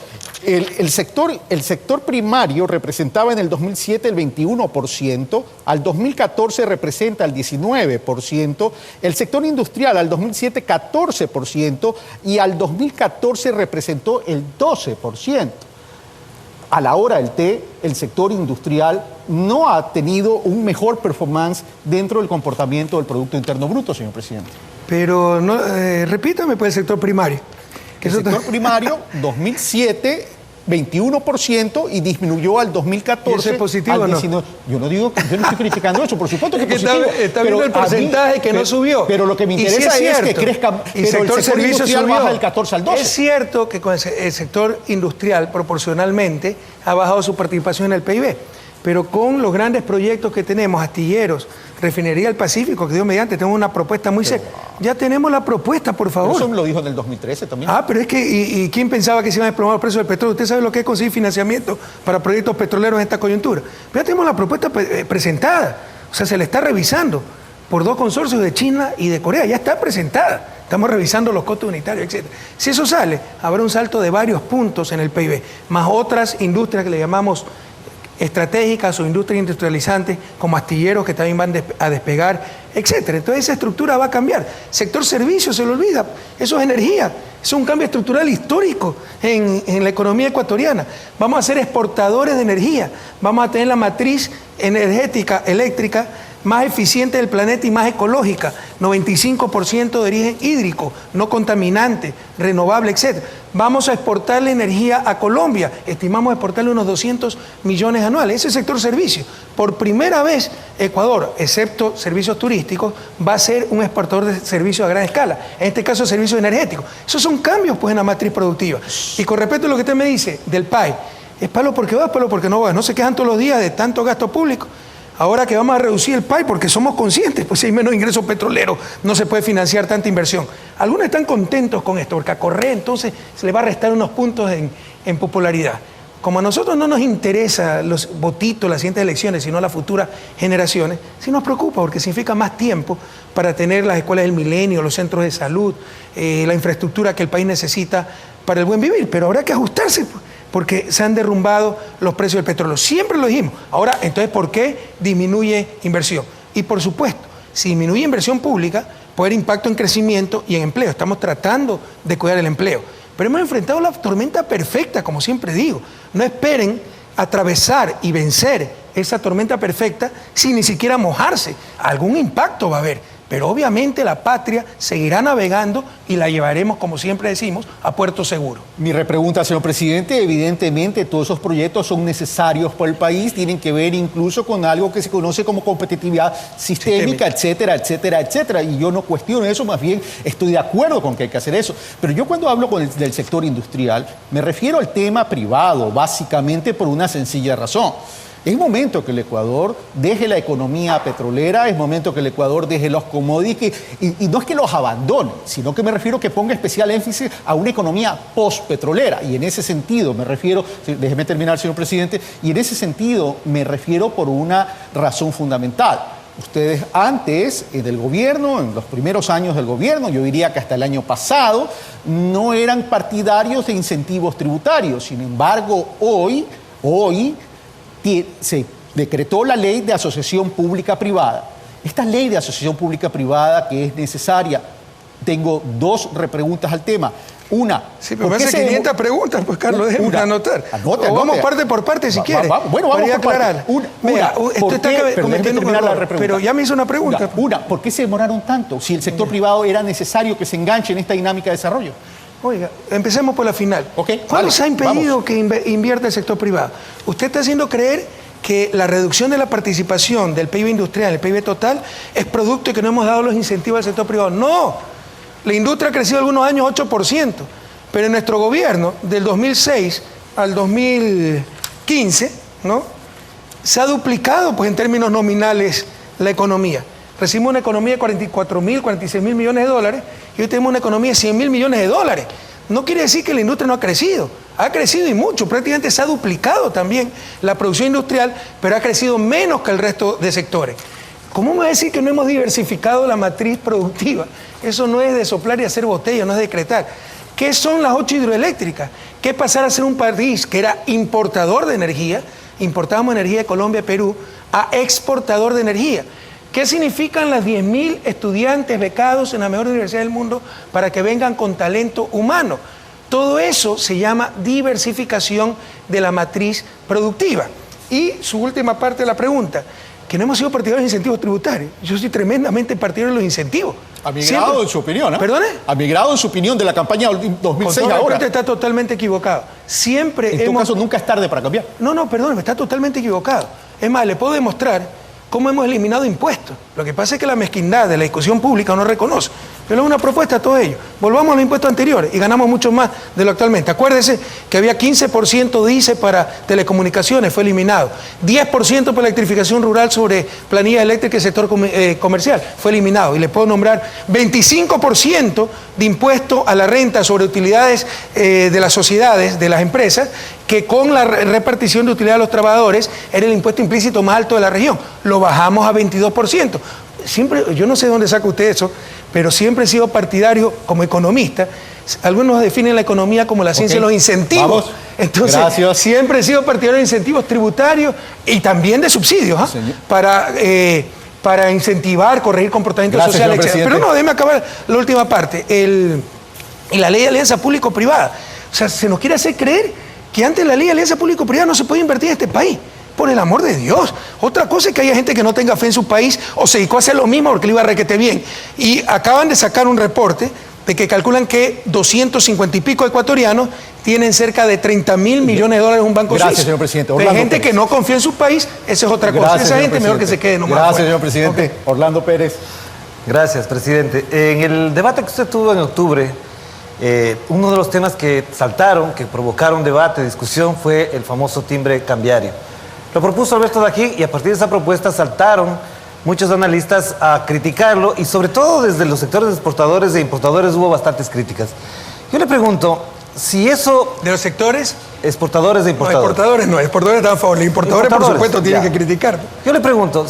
el sector primario representaba en el 2007 el 21%, al 2014 representa el 19%, el sector industrial al 2007 14% y al 2014 representó el 12%. A la hora del té, el sector industrial no ha tenido un mejor performance dentro del comportamiento del Producto Interno Bruto, señor presidente. Pero no, repítame pues el sector primario. El sector primario, 2007, 21% y disminuyó al 2014. ¿Y eso es positivo al 19%. o no? Yo no estoy criticando eso, por supuesto que es Es que positivo. está viendo el porcentaje que no subió. Pero lo que me Y sí interesa es es que cierto. crezca, Y pero el sector servicios industrial subió. baja del 14 al 12. Es cierto que con el sector industrial proporcionalmente ha bajado su participación en el PIB, pero con los grandes proyectos que tenemos, astilleros, Refinería del Pacífico, que Dios mediante, tenemos una propuesta muy seria. Ya tenemos la propuesta, por favor. Eso me lo dijo en el 2013 también. Pero es que, ¿y quién pensaba que se iban a desplomar los precios del petróleo? Usted sabe lo que es conseguir financiamiento para proyectos petroleros en esta coyuntura. Pero ya tenemos la propuesta presentada, o sea, se le está revisando por 2 consorcios de China y de Corea, ya está presentada. Estamos revisando los costos unitarios, etc. Si eso sale, habrá un salto de varios puntos en el PIB, más otras industrias que le llamamos estratégicas o industrias industrializantes como astilleros que también van a despegar, etcétera. Entonces esa estructura va a cambiar. Sector servicios, se lo olvida, eso es energía, eso es un cambio estructural histórico en la economía ecuatoriana. Vamos a ser exportadores de energía, vamos a tener la matriz energética, eléctrica, más eficiente del planeta y más ecológica, 95% de origen hídrico, no contaminante, renovable, etc. Vamos a exportarle energía a Colombia, estimamos exportarle unos 200 millones anuales. Ese sector servicios, por primera vez Ecuador, excepto servicios turísticos, va a ser un exportador de servicios a gran escala, en este caso servicios energéticos. Esos son cambios pues en la matriz productiva. Y con respecto a lo que usted me dice del PAE, es palo porque va, palo porque no va. No se quejan todos los días de tanto gasto público. Ahora que vamos a reducir el PAE porque somos conscientes, pues si hay menos ingresos petroleros no se puede financiar tanta inversión. Algunos están contentos con esto porque a Correa entonces se le va a restar unos puntos en popularidad. Como a nosotros no nos interesa los votitos, las siguientes elecciones, sino las futuras generaciones, sí nos preocupa porque significa más tiempo para tener las escuelas del milenio, los centros de salud, la infraestructura que el país necesita para el buen vivir. Pero habrá que ajustarse porque se han derrumbado los precios del petróleo. Siempre lo dijimos. Ahora, entonces, ¿por qué disminuye inversión? Y por supuesto, si disminuye inversión pública, puede haber impacto en crecimiento y en empleo. Estamos tratando de cuidar el empleo. Pero hemos enfrentado la tormenta perfecta, como siempre digo. No esperen atravesar y vencer esa tormenta perfecta sin ni siquiera mojarse. Algún impacto va a haber. Pero obviamente la patria seguirá navegando y la llevaremos, como siempre decimos, a puerto seguro. Mi repregunta, señor presidente, evidentemente todos esos proyectos son necesarios para el país, tienen que ver incluso con algo que se conoce como competitividad sistémica, etcétera, etcétera, etcétera. Y yo no cuestiono eso, más bien estoy de acuerdo con que hay que hacer eso. Pero yo cuando hablo del sector industrial, me refiero al tema privado, básicamente por una sencilla razón. Es momento que el Ecuador deje la economía petrolera, es momento que el Ecuador deje los commodities y no es que los abandone, sino que me refiero que ponga especial énfasis a una economía post-petrolera. Y en ese sentido me refiero, déjeme terminar, señor presidente, y en ese sentido me refiero por una razón fundamental. Ustedes antes del gobierno, en los primeros años del gobierno, yo diría que hasta el año pasado, no eran partidarios de incentivos tributarios. Sin embargo, hoy se decretó la ley de asociación pública-privada. Esta ley de asociación pública-privada que es necesaria, tengo dos repreguntas al tema. Una, sí, pero me hace 500 preguntas, pues Carlos, déjeme anotar. Anote. Vamos parte por parte si quiere. Bueno, vamos por parte. Pero ya me hizo una pregunta. ¿Por qué se demoraron tanto? Si el sector privado era necesario que se enganche en esta dinámica de desarrollo. Oiga, empecemos por la final. Okay, ¿Cuándo se ha impedido que invierta el sector privado? Usted está haciendo creer que la reducción de la participación del PIB industrial, el PIB total, es producto de que no hemos dado los incentivos al sector privado. No, la industria ha crecido algunos años 8%, pero en nuestro gobierno, del 2006 al 2015, ¿no?, se ha duplicado pues, en términos nominales la economía. Recibimos una economía de 44.000, 46.000 millones de dólares y hoy tenemos una economía de 100.000 millones de dólares. No quiere decir que la industria no ha crecido y mucho, prácticamente se ha duplicado también la producción industrial, pero ha crecido menos que el resto de sectores. ¿Cómo me va a decir que no hemos diversificado la matriz productiva? Eso no es de soplar y hacer botella, no es decretar. ¿Qué son las 8 hidroeléctricas? ¿Qué es pasar a ser un país que era importador de energía, importábamos energía de Colombia, Perú, a exportador de energía? ¿Qué significan las 10.000 estudiantes becados en la mejor universidad del mundo para que vengan con talento humano? Todo eso se llama diversificación de la matriz productiva. Y su última parte de la pregunta, que no hemos sido partidarios de incentivos tributarios. Yo soy tremendamente partidario de los incentivos. A mi grado en su opinión, ¿eh? ¿Perdone? A mi grado en su opinión de la campaña 2006 ahora. Usted está totalmente equivocado. Siempre en todo caso, nunca es tarde para cambiar. No, perdón, está totalmente equivocado. Es más, le puedo demostrar cómo hemos eliminado impuestos. Lo que pasa es que la mezquindad de la discusión pública no reconoce. Pero es una propuesta a todo ello. Volvamos a los impuestos anteriores y ganamos mucho más de lo actualmente. Acuérdese que había 15% de ICE para telecomunicaciones, fue eliminado. 10% para electrificación rural sobre planilla eléctrica y sector comercial, fue eliminado. Y le puedo nombrar 25% de impuesto a la renta sobre utilidades de las sociedades, de las empresas, que con la repartición de utilidad de los trabajadores era el impuesto implícito más alto de la región. Lo bajamos a 22%. Siempre, yo no sé de dónde saca usted eso, pero siempre he sido partidario como economista. Algunos definen la economía como la ciencia de los incentivos. Vamos. Entonces, Gracias. siempre he sido partidario de incentivos tributarios y también de subsidios, ¿ah? Para incentivar, corregir comportamientos Gracias, sociales, señor etc. presidente. Pero no, déjeme acabar la última parte. Y la ley de alianza público-privada. O sea, se nos quiere hacer creer que antes la ley de alianza público-privada no se podía invertir en este país. Por el amor de Dios. Otra cosa es que haya gente que no tenga fe en su país o se dedicó a hacer lo mismo porque le iba requete bien. Y acaban de sacar un reporte de que calculan que 250 y pico ecuatorianos tienen cerca de 30.000 millones de dólares en un banco Gracias, suizo. señor presidente. De Orlando gente Pérez. que no confía en su país, esa es otra cosa. Gracias, Esa señor gente mejor que presidente. se quede nomás. Gracias, afuera. señor presidente. Ok. Orlando Pérez. Gracias, presidente. En el debate que usted tuvo en octubre, uno de los temas que saltaron, que provocaron debate, discusión, fue el famoso timbre cambiario. Lo propuso Alberto Dajín y a partir de esa propuesta saltaron muchos analistas a criticarlo y sobre todo desde los sectores de exportadores e importadores hubo bastantes críticas. Yo le pregunto, si eso... ¿De los sectores? Exportadores e No, importadores. exportadores están a favor. Los importadores, por Importadores, supuesto, tienen ya. que criticar. Yo le pregunto,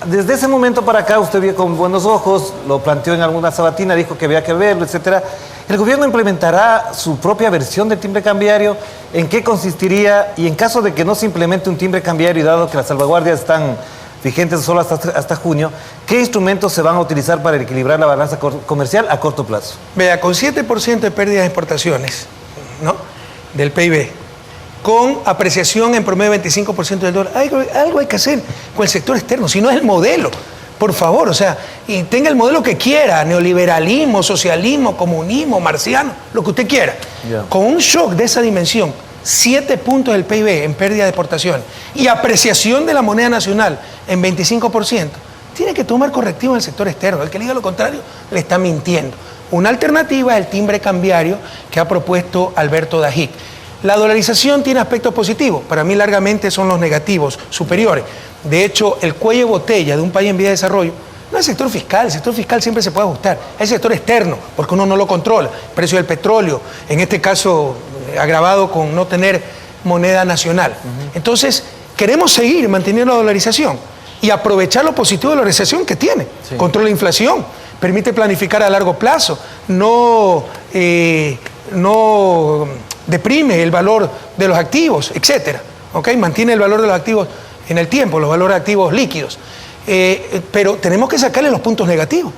desde ese momento para acá usted vio con buenos ojos, lo planteó en alguna sabatina, dijo que había que verlo, etcétera. ¿El gobierno implementará su propia versión del timbre cambiario? ¿En qué consistiría? Y en caso de que no se implemente un timbre cambiario y dado que las salvaguardias están vigentes solo hasta junio, ¿qué instrumentos se van a utilizar para equilibrar la balanza comercial a corto plazo? Vea, con 7% de pérdida de exportaciones, ¿no?, del PIB, con apreciación en promedio de 25% del dólar, algo hay que hacer con el sector externo, si no es el modelo. Por favor, o sea, y tenga el modelo que quiera, neoliberalismo, socialismo, comunismo, marciano, lo que usted quiera. Yeah. Con un shock de esa dimensión, 7 puntos del PIB en pérdida de exportación y apreciación de la moneda nacional en 25%, tiene que tomar correctivo en el sector externo. El que le diga lo contrario le está mintiendo. Una alternativa es el timbre cambiario que ha propuesto Alberto Dajín. La dolarización tiene aspectos positivos, para mí largamente son los negativos, superiores. De hecho, el cuello de botella de un país en vía de desarrollo no es el sector fiscal siempre se puede ajustar, es el sector externo, porque uno no lo controla, el precio del petróleo, en este caso agravado con no tener moneda nacional. Entonces, queremos seguir manteniendo la dolarización y aprovechar lo positivo de la dolarización que tiene, controla la inflación, permite planificar a largo plazo, no deprime el valor de los activos, etcétera, ¿ok? Mantiene el valor de los activos en el tiempo, los valores activos líquidos. Pero tenemos que sacarle los puntos negativos,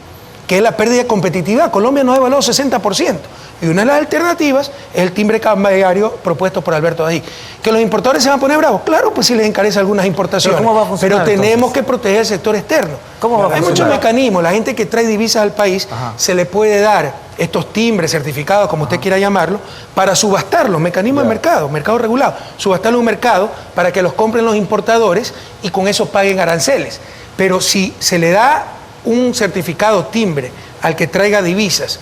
que es la pérdida de competitividad. Colombia no ha devaluado 60%. Y una de las alternativas es el timbre cambiario propuesto por Alberto Dajín. ¿Que los importadores se van a poner bravos? Claro, pues sí les encarece algunas importaciones. ¿Pero cómo va a funcionar, Pero tenemos entonces? que proteger el sector externo. ¿Cómo va a Hay muchos funcionar? mecanismos. La gente que trae divisas al país se le puede dar estos timbres, certificados, como usted quiera llamarlo, para subastarlos, mecanismos de mercado regulado. Subastarlo en un mercado para que los compren los importadores y con eso paguen aranceles. Pero si se le da un certificado timbre al que traiga divisas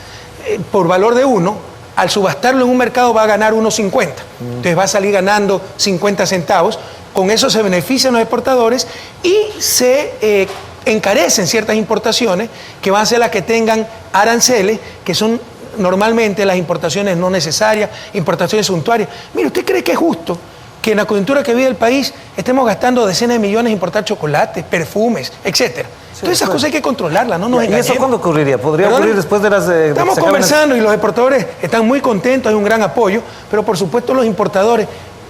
por valor de 1, al subastarlo en un mercado va a ganar 1.50. Entonces va a salir ganando 50 centavos. Con eso se benefician los exportadores y se encarecen ciertas importaciones que van a ser las que tengan aranceles, que son normalmente las importaciones no necesarias, importaciones suntuarias. Mire, ¿usted cree que es justo que en la coyuntura que vive el país estemos gastando decenas de millones en importar chocolates, perfumes, etcétera? Todas esas cosas hay que controlarlas, no nos ¿Y engañemos. eso cuándo ocurriría? ¿Podría ¿Perdón? ocurrir después de las... Estamos conversando y los exportadores están muy contentos, hay un gran apoyo, pero por supuesto los importadores.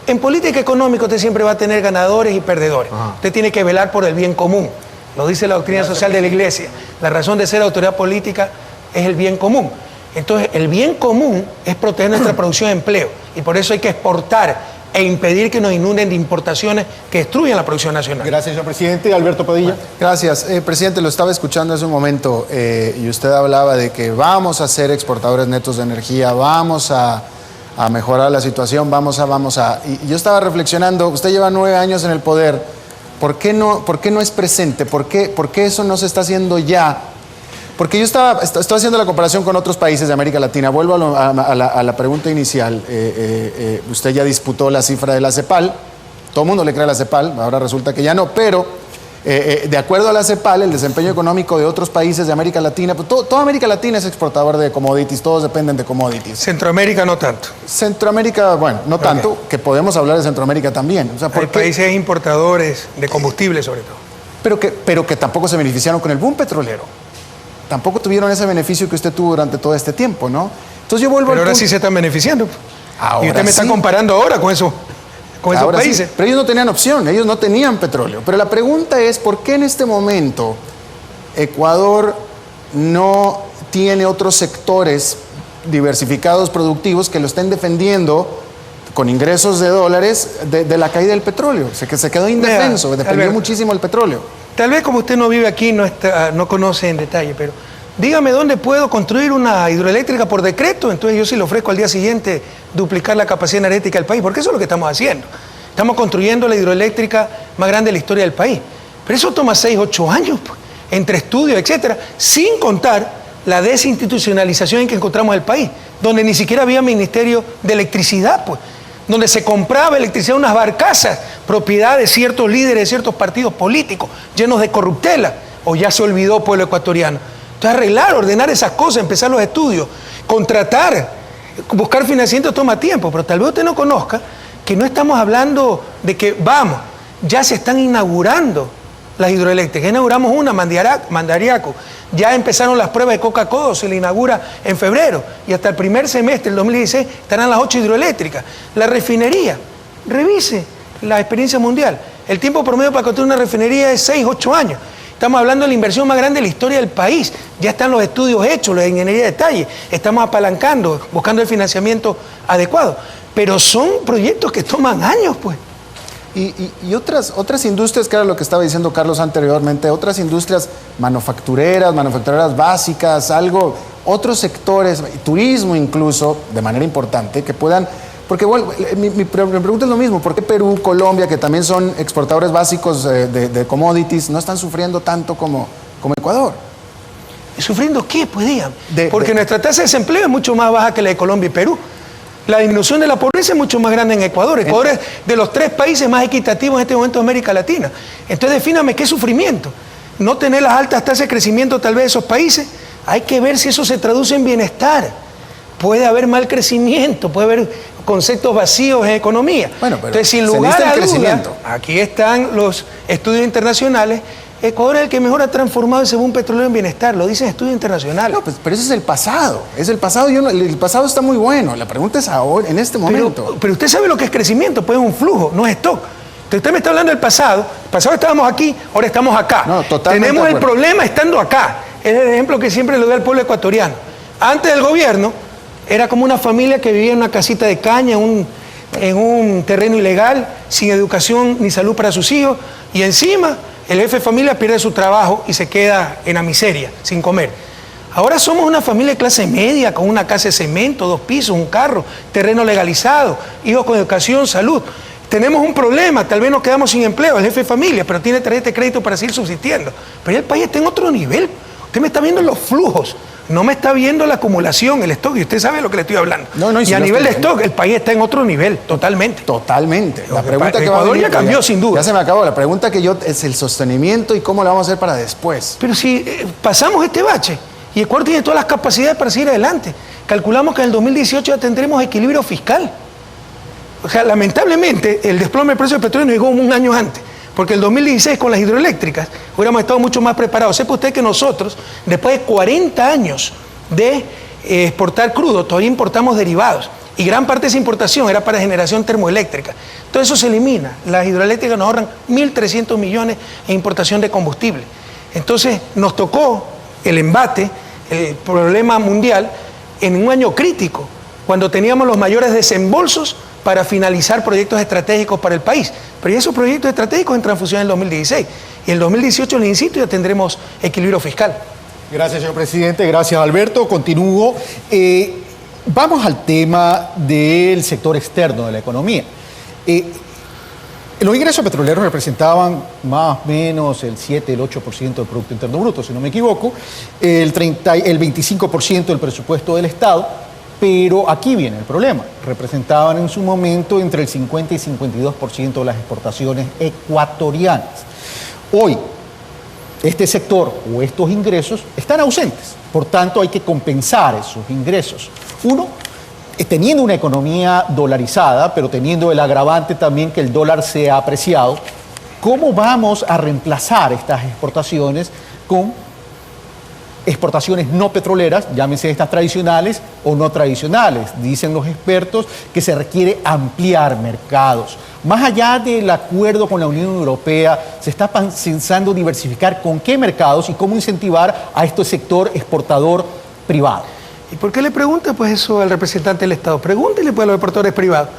En política económica usted siempre va a tener ganadores y perdedores. Usted tiene que velar por el bien común. Lo dice la doctrina social de la Iglesia. La razón de ser autoridad política es el bien común. Entonces, el bien común es proteger nuestra producción de empleo. Y por eso hay que exportar e impedir que nos inunden de importaciones que destruyan la producción nacional. Gracias, señor presidente. Alberto Padilla. Gracias. Presidente, lo estaba escuchando hace un momento y usted hablaba de que vamos a ser exportadores netos de energía, vamos a mejorar la situación, Y yo estaba reflexionando, usted lleva 9 años en el poder, ¿por qué no es presente? ¿Por qué eso no se está haciendo ya? Porque yo estoy haciendo la comparación con otros países de América Latina. Vuelvo a la pregunta inicial. Usted ya disputó la cifra de la CEPAL. Todo el mundo le cree a la CEPAL, ahora resulta que ya no. Pero, de acuerdo a la CEPAL, el desempeño económico de otros países de América Latina, pues toda América Latina es exportador de commodities, todos dependen de commodities. Centroamérica no tanto. Centroamérica, bueno, no tanto, que podemos hablar de Centroamérica también. O sea, Hay países importadores de combustible sobre todo. Pero que tampoco se beneficiaron con el boom petrolero. tampoco tuvieron ese beneficio que usted tuvo durante todo este tiempo, ¿no? Entonces yo vuelvo Pero al ahora punto. sí se están beneficiando. Ahora Y usted me está sí. comparando ahora con esos Ahora sí, países. pero ellos no tenían opción, ellos no tenían petróleo. Pero la pregunta es, ¿por qué en este momento Ecuador no tiene otros sectores diversificados productivos que lo estén defendiendo con ingresos de dólares de la caída del petróleo? Que se quedó indefenso, Vea, dependió Alberto, muchísimo del petróleo. Tal vez como usted no vive aquí, no conoce en detalle, pero dígame dónde puedo construir una hidroeléctrica por decreto, entonces yo sí le ofrezco al día siguiente duplicar la capacidad energética del país, porque eso es lo que estamos haciendo. Estamos construyendo la hidroeléctrica más grande de la historia del país. Pero eso toma 6, 8 años, pues, entre estudios, etcétera, sin contar la desinstitucionalización en que encontramos el país, donde ni siquiera había ministerio de electricidad, pues, donde se compraba electricidad en unas barcazas, propiedad de ciertos líderes de ciertos partidos políticos, llenos de corruptela, o ya se olvidó pueblo ecuatoriano. Entonces arreglar, ordenar esas cosas, empezar los estudios, contratar, buscar financiamiento toma tiempo, pero tal vez usted no conozca que no estamos hablando de que, vamos, ya se están inaugurando las hidroeléctricas. Ya inauguramos una, Mandariaco. Ya empezaron las pruebas de Coca-Cola, se le inaugura en febrero. Y hasta el primer semestre, el 2016, estarán las 8 hidroeléctricas. La refinería, revise la experiencia mundial. El tiempo promedio para construir una refinería es 6, 8 años. Estamos hablando de la inversión más grande de la historia del país. Ya están los estudios hechos, la ingeniería de detalle. Estamos apalancando, buscando el financiamiento adecuado. Pero son proyectos que toman años, pues. Y otras industrias, que era lo que estaba diciendo Carlos anteriormente, otras industrias manufactureras básicas, otros sectores, turismo incluso, de manera importante, que puedan, porque bueno, mi pregunta es lo mismo, ¿por qué Perú, Colombia, que también son exportadores básicos de commodities, no están sufriendo tanto como Ecuador? ¿Sufriendo qué? Pues digan. Porque nuestra tasa de desempleo es mucho más baja que la de Colombia y Perú. La disminución de la pobreza es mucho más grande en Ecuador. Ecuador es de los 3 países más equitativos en este momento de América Latina. Entonces defíname qué sufrimiento. No tener las altas tasas de crecimiento tal vez de esos países. Hay que ver si eso se traduce en bienestar. Puede haber mal crecimiento, puede haber conceptos vacíos en economía. Bueno, pero entonces, sin se lugar necesita a el duda, crecimiento. aquí están los estudios internacionales. Ecuador es el que mejor ha transformado ese boom petrolero en bienestar, lo dicen estudios internacionales. No, pues, pero ese es el pasado, el pasado está muy bueno, la pregunta es ahora, en este momento. Pero usted sabe lo que es crecimiento, pues es un flujo, no es stock. Entonces usted me está hablando del pasado, el pasado estábamos aquí, ahora estamos acá. No, totalmente tenemos de el acuerdo. problema estando acá, es el ejemplo que siempre le doy al pueblo ecuatoriano. Antes del gobierno, era como una familia que vivía en una casita de caña, en un terreno ilegal, sin educación ni salud para sus hijos, y encima el jefe de familia pierde su trabajo y se queda en la miseria, sin comer. Ahora somos una familia de clase media, con una casa de cemento, 2 pisos, un carro, terreno legalizado, hijos con educación, salud. Tenemos un problema, tal vez nos quedamos sin empleo, el jefe de familia, pero tiene tarjeta de crédito para seguir subsistiendo. Pero ya el país está en otro nivel. Usted me está viendo los flujos, no me está viendo la acumulación, el stock, y usted sabe lo que le estoy hablando. No, y si a lo nivel de estoy stock, el país está en otro nivel, totalmente. Totalmente. La pregunta que Ecuador va a venir, ya cambió, sin duda. Ya se me acabó. La pregunta es el sostenimiento y cómo lo vamos a hacer para después. Pero si pasamos este bache, y Ecuador tiene todas las capacidades para seguir adelante, calculamos que en el 2018 ya tendremos equilibrio fiscal. O sea, lamentablemente, el desplome del precio del petróleo nos llegó un año antes, porque el 2016 con las hidroeléctricas hubiéramos estado mucho más preparados. Sepa usted que nosotros, después de 40 años de exportar crudo, todavía importamos derivados, y gran parte de esa importación era para generación termoeléctrica. Todo eso se elimina. Las hidroeléctricas nos ahorran 1.300 millones en importación de combustible. Entonces nos tocó el embate, el problema mundial, en un año crítico, cuando teníamos los mayores desembolsos para finalizar proyectos estratégicos para el país. Pero ya esos proyectos estratégicos entran en función en el 2016. Y en el 2018, le insisto, ya tendremos equilibrio fiscal. Gracias, señor presidente. Gracias, Alberto. Continúo. Vamos al tema del sector externo de la economía. Los ingresos petroleros representaban más o menos el 7, el 8% del Producto Interno Bruto, si no me equivoco, el 25% del presupuesto del Estado. Pero aquí viene el problema. Representaban en su momento entre el 50 y 52% de las exportaciones ecuatorianas. Hoy, este sector o estos ingresos están ausentes. Por tanto, hay que compensar esos ingresos. Uno, teniendo una economía dolarizada, pero teniendo el agravante también que el dólar se ha apreciado, ¿cómo vamos a reemplazar estas exportaciones con exportaciones no petroleras, llámense estas tradicionales o no tradicionales. Dicen los expertos que se requiere ampliar mercados. Más allá del acuerdo con la Unión Europea, se está pensando diversificar con qué mercados y cómo incentivar a este sector exportador privado. ¿Y por qué le pregunta pues eso al representante del Estado? Pregúntele pues a los exportadores privados,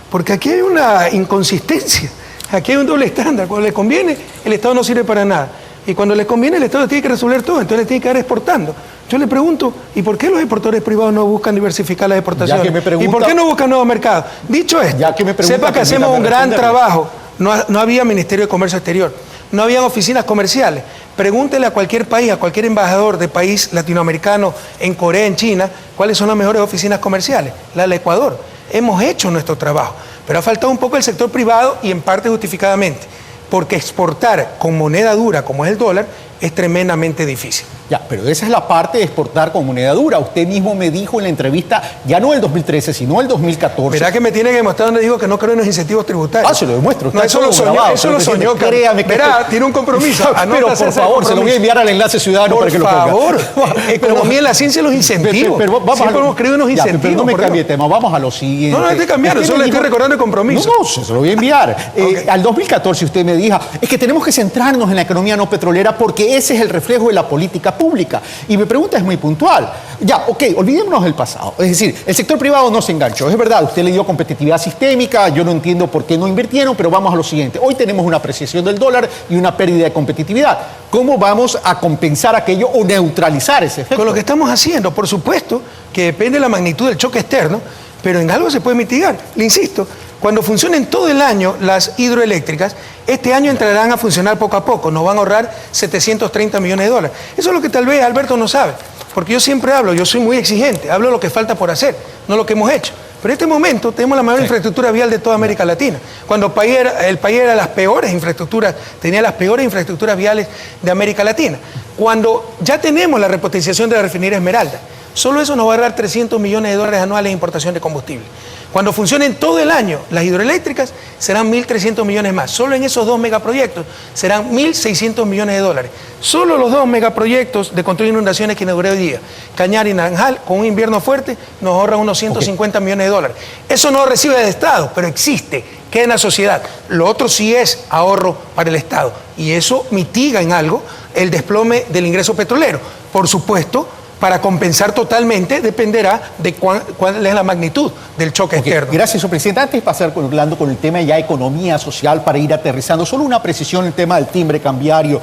porque aquí hay una inconsistencia, aquí hay un doble estándar. Cuando le conviene, el Estado no sirve para nada. Y cuando le conviene, el Estado tiene que resolver todo, entonces le tiene que dar exportando. Yo le pregunto, ¿y por qué los exportadores privados no buscan diversificar las exportaciones? Ya que me pregunta, ¿y por qué no buscan nuevos mercados? Dicho esto, ya que me pregunta, sepa que hacemos un gran trabajo. No había Ministerio de Comercio Exterior, no habían oficinas comerciales. Pregúntele a cualquier país, a cualquier embajador de país latinoamericano, en Corea, en China, cuáles son las mejores oficinas comerciales. La del Ecuador. Hemos hecho nuestro trabajo, pero ha faltado un poco el sector privado y en parte justificadamente, porque exportar con moneda dura como es el dólar es tremendamente difícil. Ya, pero esa es la parte de exportar con moneda dura. Usted mismo me dijo en la entrevista, ya no el 2013, sino el 2014. Verá que me tiene que demostrar donde digo que no creo en los incentivos tributarios. Ah, se lo demuestro. No, eso lo soñó, Créame que verá, tiene un compromiso. Pero por favor, se lo voy a enviar al enlace ciudadano para que lo ponga. Por favor, economía en la ciencia los incentivos. Pero vamos siempre hemos creído en los incentivos. Pero no me cambie de tema, vamos a lo siguiente. No estoy cambiando, solo le estoy recordando el compromiso. No, se lo voy a enviar. Okay. Al 2014 usted me dijo, es que tenemos que centrarnos en la economía no petrolera porque ese es el reflejo de la política pública. Y mi pregunta es muy puntual. Ya, ok, olvidémonos del pasado. Es decir, el sector privado no se enganchó. Es verdad, usted le dio competitividad sistémica, yo no entiendo por qué no invirtieron, pero vamos a lo siguiente. Hoy tenemos una apreciación del dólar y una pérdida de competitividad. ¿Cómo vamos a compensar aquello o neutralizar ese efecto? Con lo que estamos haciendo, por supuesto, que depende de la magnitud del choque externo, pero en algo se puede mitigar. Le insisto, cuando funcionen todo el año las hidroeléctricas, este año entrarán a funcionar poco a poco, nos van a ahorrar 730 millones de dólares. Eso es lo que tal vez Alberto no sabe, porque yo siempre hablo, yo soy muy exigente, hablo de lo que falta por hacer, no lo que hemos hecho. Pero en este momento tenemos la mayor infraestructura vial de toda América Latina. Cuando el país era las peores infraestructuras, tenía las peores infraestructuras viales de América Latina. Cuando ya tenemos la repotenciación de la refinería Esmeralda, solo eso nos va a ahorrar 300 millones de dólares anuales de importación de combustible. Cuando funcionen todo el año las hidroeléctricas, serán 1.300 millones más. Solo en esos 2 megaproyectos serán 1.600 millones de dólares. Solo los 2 megaproyectos de control de inundaciones que inauguré hoy día, Cañar y Naranjal, con un invierno fuerte, nos ahorran unos 150 millones de dólares. Eso no lo recibe del Estado, pero existe, queda en la sociedad. Lo otro sí es ahorro para el Estado. Y eso mitiga en algo el desplome del ingreso petrolero. Por supuesto, para compensar totalmente dependerá de cuál es la magnitud del choque externo. Gracias, señor presidente. Antes de pasar hablando con el tema ya economía social para ir aterrizando, solo una precisión en el tema del timbre cambiario.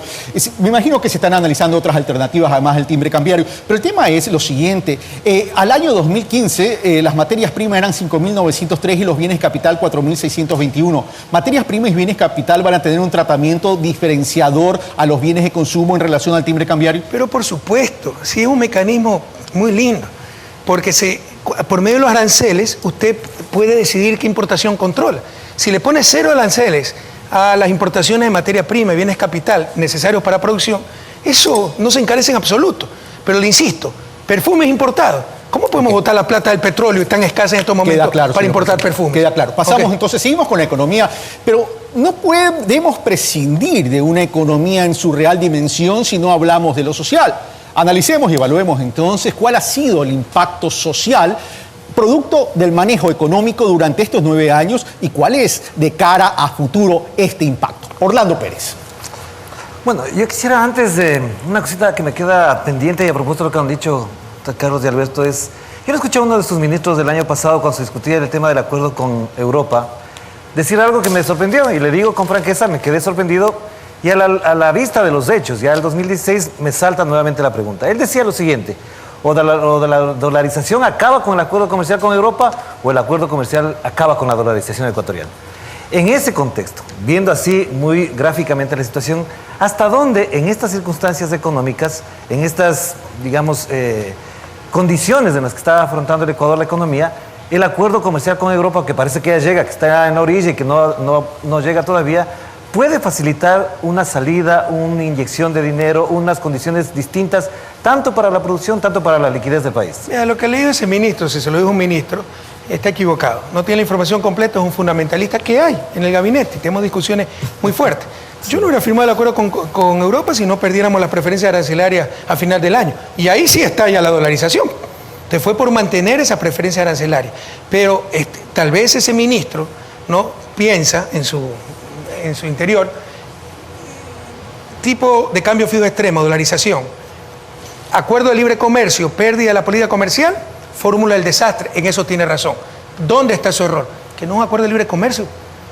Me imagino que se están analizando otras alternativas además del timbre cambiario, pero el tema es lo siguiente. Al año 2015 las materias primas eran 5.903 y los bienes capital 4.621. Materias primas y bienes capital van a tener un tratamiento diferenciador a los bienes de consumo en relación al timbre cambiario. Pero por supuesto, sí es un mecanismo muy lindo, porque por medio de los aranceles usted puede decidir qué importación controla. Si le pone 0 aranceles a las importaciones de materia prima y bienes capital necesarios para producción, eso no se encarece en absoluto. Pero le insisto, perfumes importados. ¿Cómo podemos botar la plata del petróleo y tan escasa en estos momentos para importar perfumes? Queda claro. Pasamos entonces, seguimos con la economía, pero no podemos prescindir de una economía en su real dimensión si no hablamos de lo social. Analicemos y evaluemos entonces cuál ha sido el impacto social producto del manejo económico durante estos 9 años y cuál es de cara a futuro este impacto. Orlando Pérez. Bueno, yo quisiera antes de una cosita que me queda pendiente y a propósito de lo que han dicho Carlos y Alberto es, yo lo escuché a uno de sus ministros del año pasado cuando se discutía el tema del acuerdo con Europa decir algo que me sorprendió y le digo con franqueza, me quedé sorprendido. Y a la vista de los hechos, ya el 2016 me salta nuevamente la pregunta. Él decía lo siguiente, o de la dolarización acaba con el acuerdo comercial con Europa, o el acuerdo comercial acaba con la dolarización ecuatoriana. En ese contexto, viendo así muy gráficamente la situación, ¿hasta dónde en estas circunstancias económicas, en estas, digamos, condiciones en las que está afrontando el Ecuador la economía, el acuerdo comercial con Europa, que parece que ya llega, que está en la orilla y que no llega todavía, puede facilitar una salida, una inyección de dinero, unas condiciones distintas, tanto para la producción, tanto para la liquidez del país? Mira, lo que le dijo ese ministro, si se lo dijo un ministro, está equivocado. No tiene la información completa, es un fundamentalista que hay en el gabinete. Tenemos discusiones muy fuertes. Yo no hubiera firmado el acuerdo con Europa si no perdiéramos las preferencias arancelarias a final del año. Y ahí sí está ya la dolarización. Te fue por mantener esa preferencia arancelaria. Pero tal vez ese ministro, ¿no?, piensa en su interior, tipo de cambio fijo extremo, dolarización, acuerdo de libre comercio, pérdida de la política comercial, fórmula del desastre. En eso tiene razón. ¿Dónde está su error? Que no es un acuerdo de libre comercio.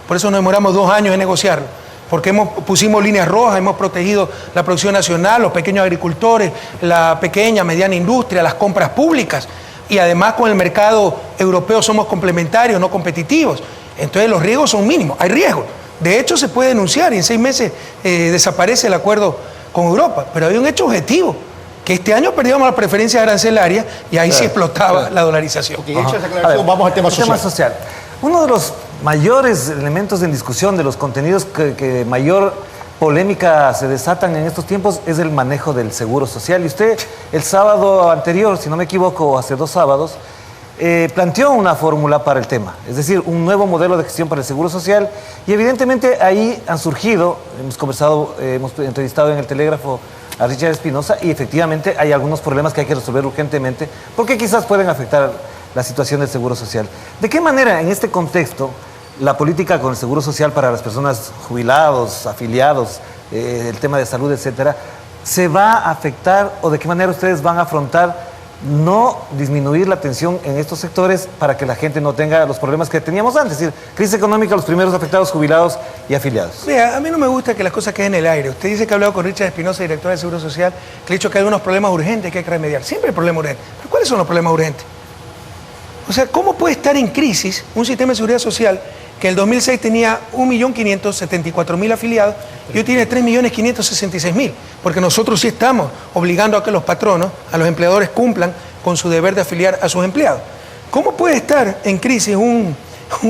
Por eso nos demoramos 2 años en negociarlo. Porque pusimos líneas rojas, hemos protegido la producción nacional, los pequeños agricultores, la pequeña, mediana industria, las compras públicas. Y además con el mercado europeo somos complementarios, no competitivos. Entonces los riesgos son mínimos. Hay riesgos. De hecho se puede denunciar y en 6 meses desaparece el acuerdo con Europa. Pero hay un hecho objetivo, que este año perdíamos las preferencias arancelarias y ahí sí explotaba la dolarización. Okay, hecha esa aclaración, vamos al tema social. Uno de los mayores elementos en discusión, de los contenidos que mayor polémica se desatan en estos tiempos, es el manejo del seguro social. Y usted el sábado anterior, si no me equivoco, hace 2 sábados, planteó una fórmula para el tema, es decir, un nuevo modelo de gestión para el seguro social. Y evidentemente ahí han surgido, hemos conversado, hemos entrevistado en el Telégrafo a Richard Espinosa, y efectivamente hay algunos problemas que hay que resolver urgentemente porque quizás pueden afectar la situación del seguro social. ¿De qué manera en este contexto la política con el seguro social para las personas jubilados, afiliados, el tema de salud, etcétera, se va a afectar, o de qué manera ustedes van a afrontar no disminuir la tensión en estos sectores para que la gente no tenga los problemas que teníamos antes? Es decir, crisis económica, los primeros afectados, jubilados y afiliados. Vea, a mí no me gusta que las cosas queden en el aire. Usted dice que ha hablado con Richard Espinosa, director del Seguro Social, que le ha dicho que hay unos problemas urgentes que hay que remediar. Siempre hay problemas urgentes. ¿Pero cuáles son los problemas urgentes? O sea, ¿cómo puede estar en crisis un sistema de seguridad social que en el 2006 tenía 1.574.000 afiliados y hoy tiene 3.566.000? Porque nosotros sí estamos obligando a que los patronos, a los empleadores, cumplan con su deber de afiliar a sus empleados. ¿Cómo puede estar en crisis un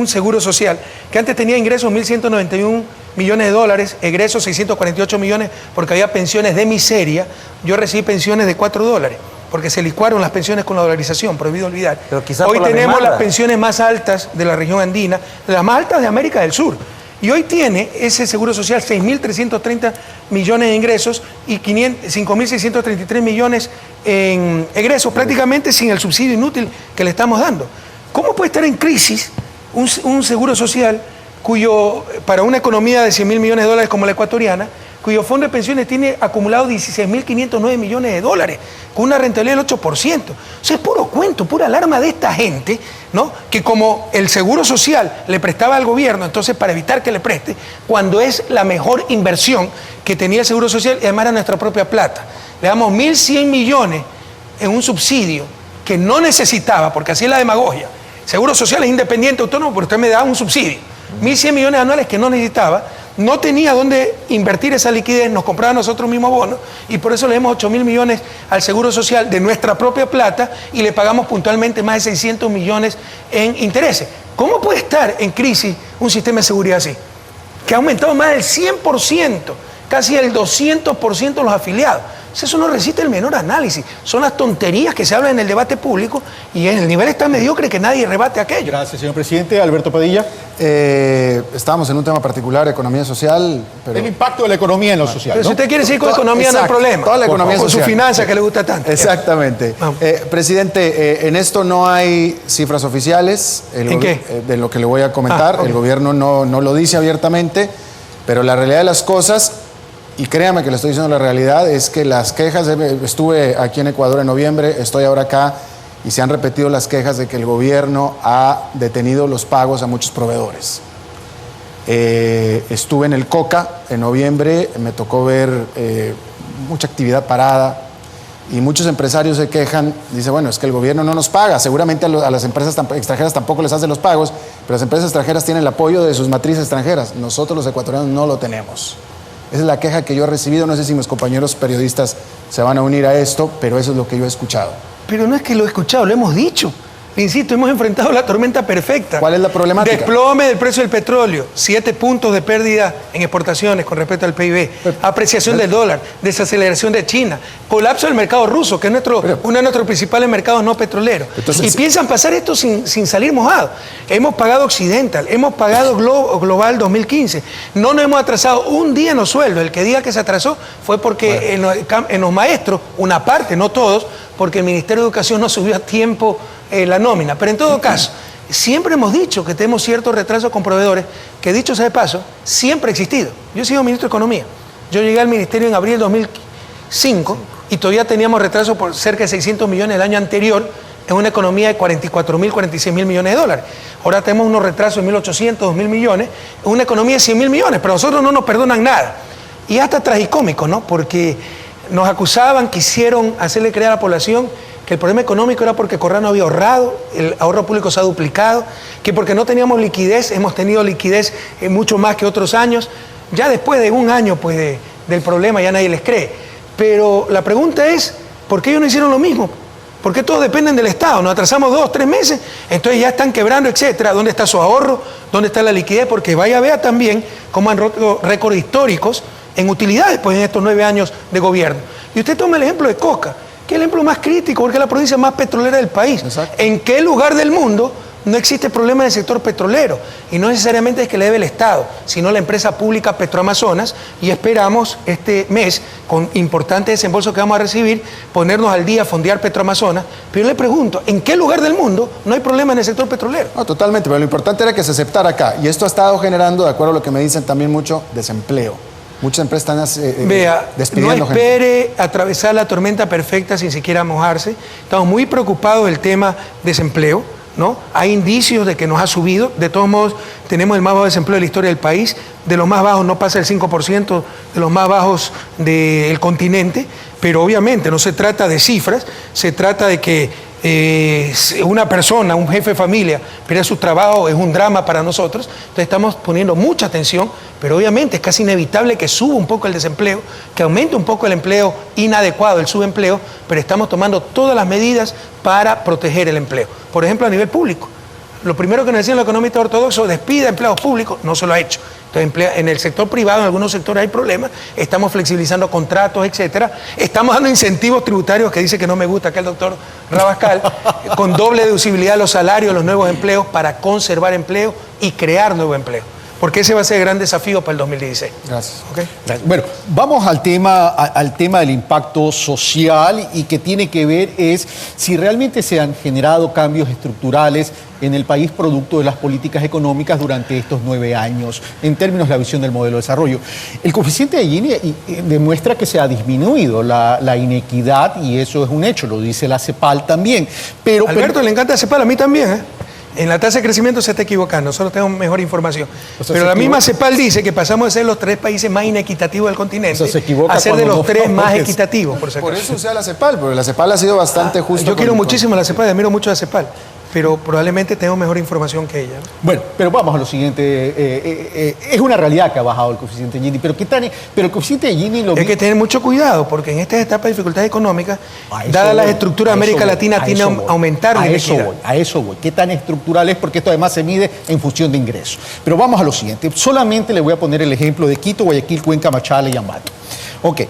seguro social que antes tenía ingresos 1.191 millones de dólares, egresos 648 millones porque había pensiones de miseria? Yo recibí pensiones de $4 porque se licuaron las pensiones con la dolarización, prohibido olvidar. Hoy tenemos las pensiones más altas de la región andina, las más altas de América del Sur. Y hoy tiene ese seguro social 6.330 millones de ingresos y 5.633 millones en egresos, prácticamente sin el subsidio inútil que le estamos dando. ¿Cómo puede estar en crisis un seguro social para una economía de 100.000 millones de dólares como la ecuatoriana, cuyo fondo de pensiones tiene acumulado 16.509 millones de dólares, con una rentabilidad del 8%. O sea, es puro cuento, pura alarma de esta gente, ¿no?, que como el seguro social le prestaba al gobierno, entonces para evitar que le preste, cuando es la mejor inversión que tenía el seguro social, y además era nuestra propia plata. Le damos 1.100 millones en un subsidio que no necesitaba, porque así es la demagogia. Seguro social es independiente, autónomo, pero usted me da un subsidio. 1.100 millones anuales que no necesitaba, no tenía dónde invertir esa liquidez, nos compraba nosotros mismos bonos y por eso le damos 8.000 millones al Seguro Social de nuestra propia plata y le pagamos puntualmente más de 600 millones en intereses. ¿Cómo puede estar en crisis un sistema de seguridad así? Que ha aumentado más del 100%, casi el 200% los afiliados. Eso no resiste el menor análisis. Son las tonterías que se hablan en el debate público y en el nivel es tan mediocre que nadie rebate aquello. Gracias, señor presidente. Alberto Padilla. Estábamos en un tema particular, economía social. Pero... el impacto de la economía en lo social, pero ¿no? si usted quiere seguir con economía, exacto, no hay problema. Toda la economía con social. Con su finanza que le gusta tanto. Exactamente. Presidente, en esto no hay cifras oficiales. ¿En qué? De lo que le voy a comentar. Okay. El gobierno no lo dice abiertamente, pero la realidad de las cosas... Y créame que le estoy diciendo la realidad, es que las quejas, estuve aquí en Ecuador en noviembre, estoy ahora acá, y se han repetido las quejas de que el gobierno ha detenido los pagos a muchos proveedores. Estuve en el Coca en noviembre, me tocó ver mucha actividad parada, y muchos empresarios se quejan, dice, bueno, es que el gobierno no nos paga, seguramente a las empresas extranjeras tampoco les hace los pagos, pero las empresas extranjeras tienen el apoyo de sus matrices extranjeras, nosotros los ecuatorianos no lo tenemos. Esa es la queja que yo he recibido, no sé si mis compañeros periodistas se van a unir a esto, pero eso es lo que yo he escuchado. Pero no es que lo he escuchado, lo hemos dicho. Insisto, hemos enfrentado la tormenta perfecta. ¿Cuál es la problemática? Desplome del precio del petróleo, 7 puntos de pérdida en exportaciones con respecto al PIB, apreciación del dólar, desaceleración de China, colapso del mercado ruso, que es uno de nuestros principales mercados no petroleros. Entonces, y piensan pasar esto sin salir mojados. Hemos pagado Occidental, hemos pagado Global 2015. No nos hemos atrasado un día en los sueldos. El que diga que se atrasó fue porque en los maestros, una parte, no todos, porque el Ministerio de Educación no subió a tiempo la nómina. Pero en todo caso, siempre hemos dicho que tenemos ciertos retrasos con proveedores, que dicho sea de paso, siempre ha existido. Yo he sido ministro de Economía. Yo llegué al ministerio en abril de 2005 y todavía teníamos retrasos por cerca de 600 millones el año anterior en una economía de 44.000, 46.000 millones de dólares. Ahora tenemos unos retrasos de 1.800, 2.000 millones, en una economía de 100.000 millones, pero a nosotros no nos perdonan nada. Y hasta tragicómico, ¿no? Porque nos acusaban, quisieron hacerle creer a la población que el problema económico era porque Correa no había ahorrado, el ahorro público se ha duplicado, que porque no teníamos liquidez, hemos tenido liquidez mucho más que otros años. Ya después de un año pues, del problema ya nadie les cree. Pero la pregunta es, ¿por qué ellos no hicieron lo mismo? ¿Por qué todos dependen del Estado? Nos atrasamos 2, 3 meses, entonces ya están quebrando, etcétera. ¿Dónde está su ahorro? ¿Dónde está la liquidez? Porque vea también cómo han roto récords históricos en utilidades pues, en estos 9 años de gobierno. Y usted toma el ejemplo de Coca, que es el ejemplo más crítico, porque es la provincia más petrolera del país. Exacto. ¿En qué lugar del mundo no existe problema en el sector petrolero? Y no necesariamente es que le debe el Estado, sino la empresa pública Petroamazonas, y esperamos este mes, con importantes desembolsos que vamos a recibir, ponernos al día, fondear Petroamazonas. Pero yo le pregunto, ¿en qué lugar del mundo no hay problema en el sector petrolero? No, totalmente, pero lo importante era que se aceptara acá. Y esto ha estado generando, de acuerdo a lo que me dicen también mucho, desempleo. Muchas empresas están despidiendo no espere atravesar la tormenta perfecta sin siquiera mojarse. Estamos muy preocupados del tema desempleo, ¿no? Hay indicios de que nos ha subido. De todos modos, tenemos el más bajo desempleo de la historia del país. De los más bajos no pasa el 5% de los más bajos del continente. Pero obviamente no se trata de cifras, se trata de que una persona, un jefe de familia, pierde su trabajo, es un drama para nosotros. Entonces estamos poniendo mucha atención, pero obviamente es casi inevitable que suba un poco el desempleo, que aumente un poco el empleo inadecuado, el subempleo, pero estamos tomando todas las medidas para proteger el empleo. Por ejemplo, a nivel público. Lo primero que nos decían los economistas ortodoxos, despida empleados públicos, no se lo ha hecho. Entonces, en el sector privado, en algunos sectores hay problemas, estamos flexibilizando contratos, etcétera. Estamos dando incentivos tributarios, que dice que no me gusta acá el doctor Rabascal, con doble deducibilidad de los salarios, los nuevos empleos, para conservar empleo y crear nuevo empleo. Porque ese va a ser el gran desafío para el 2016. Gracias. ¿Okay? Bueno, vamos al tema del impacto social, y que tiene que ver es si realmente se han generado cambios estructurales en el país producto de las políticas económicas durante estos 9 años, en términos de la visión del modelo de desarrollo. El coeficiente de Gini demuestra que se ha disminuido la inequidad, y eso es un hecho, lo dice la CEPAL también. Pero Alberto, le encanta la CEPAL, a mí también, ¿eh? En la tasa de crecimiento se está equivocando, nosotros tenemos mejor información. O sea, pero la misma CEPAL dice que pasamos de ser los 3 países más inequitativos del continente a ser de los 3 más equitativos, por si acaso. Por eso sea la CEPAL, porque la CEPAL ha sido bastante justa. Yo quiero muchísimo a la CEPAL, admiro mucho a la CEPAL, pero probablemente tengo mejor información que ella. Bueno, pero vamos a lo siguiente. Es una realidad que ha bajado el coeficiente de Gini, pero el coeficiente de Gini... Hay que tener mucho cuidado, porque en estas etapas de dificultades económicas, dadas las estructuras de América Latina, tiene a aumentar la inequidad. A eso voy. ¿Qué tan estructural es? Porque esto además se mide en función de ingresos. Pero vamos a lo siguiente. Solamente le voy a poner el ejemplo de Quito, Guayaquil, Cuenca, Machala y Ambato. Ok.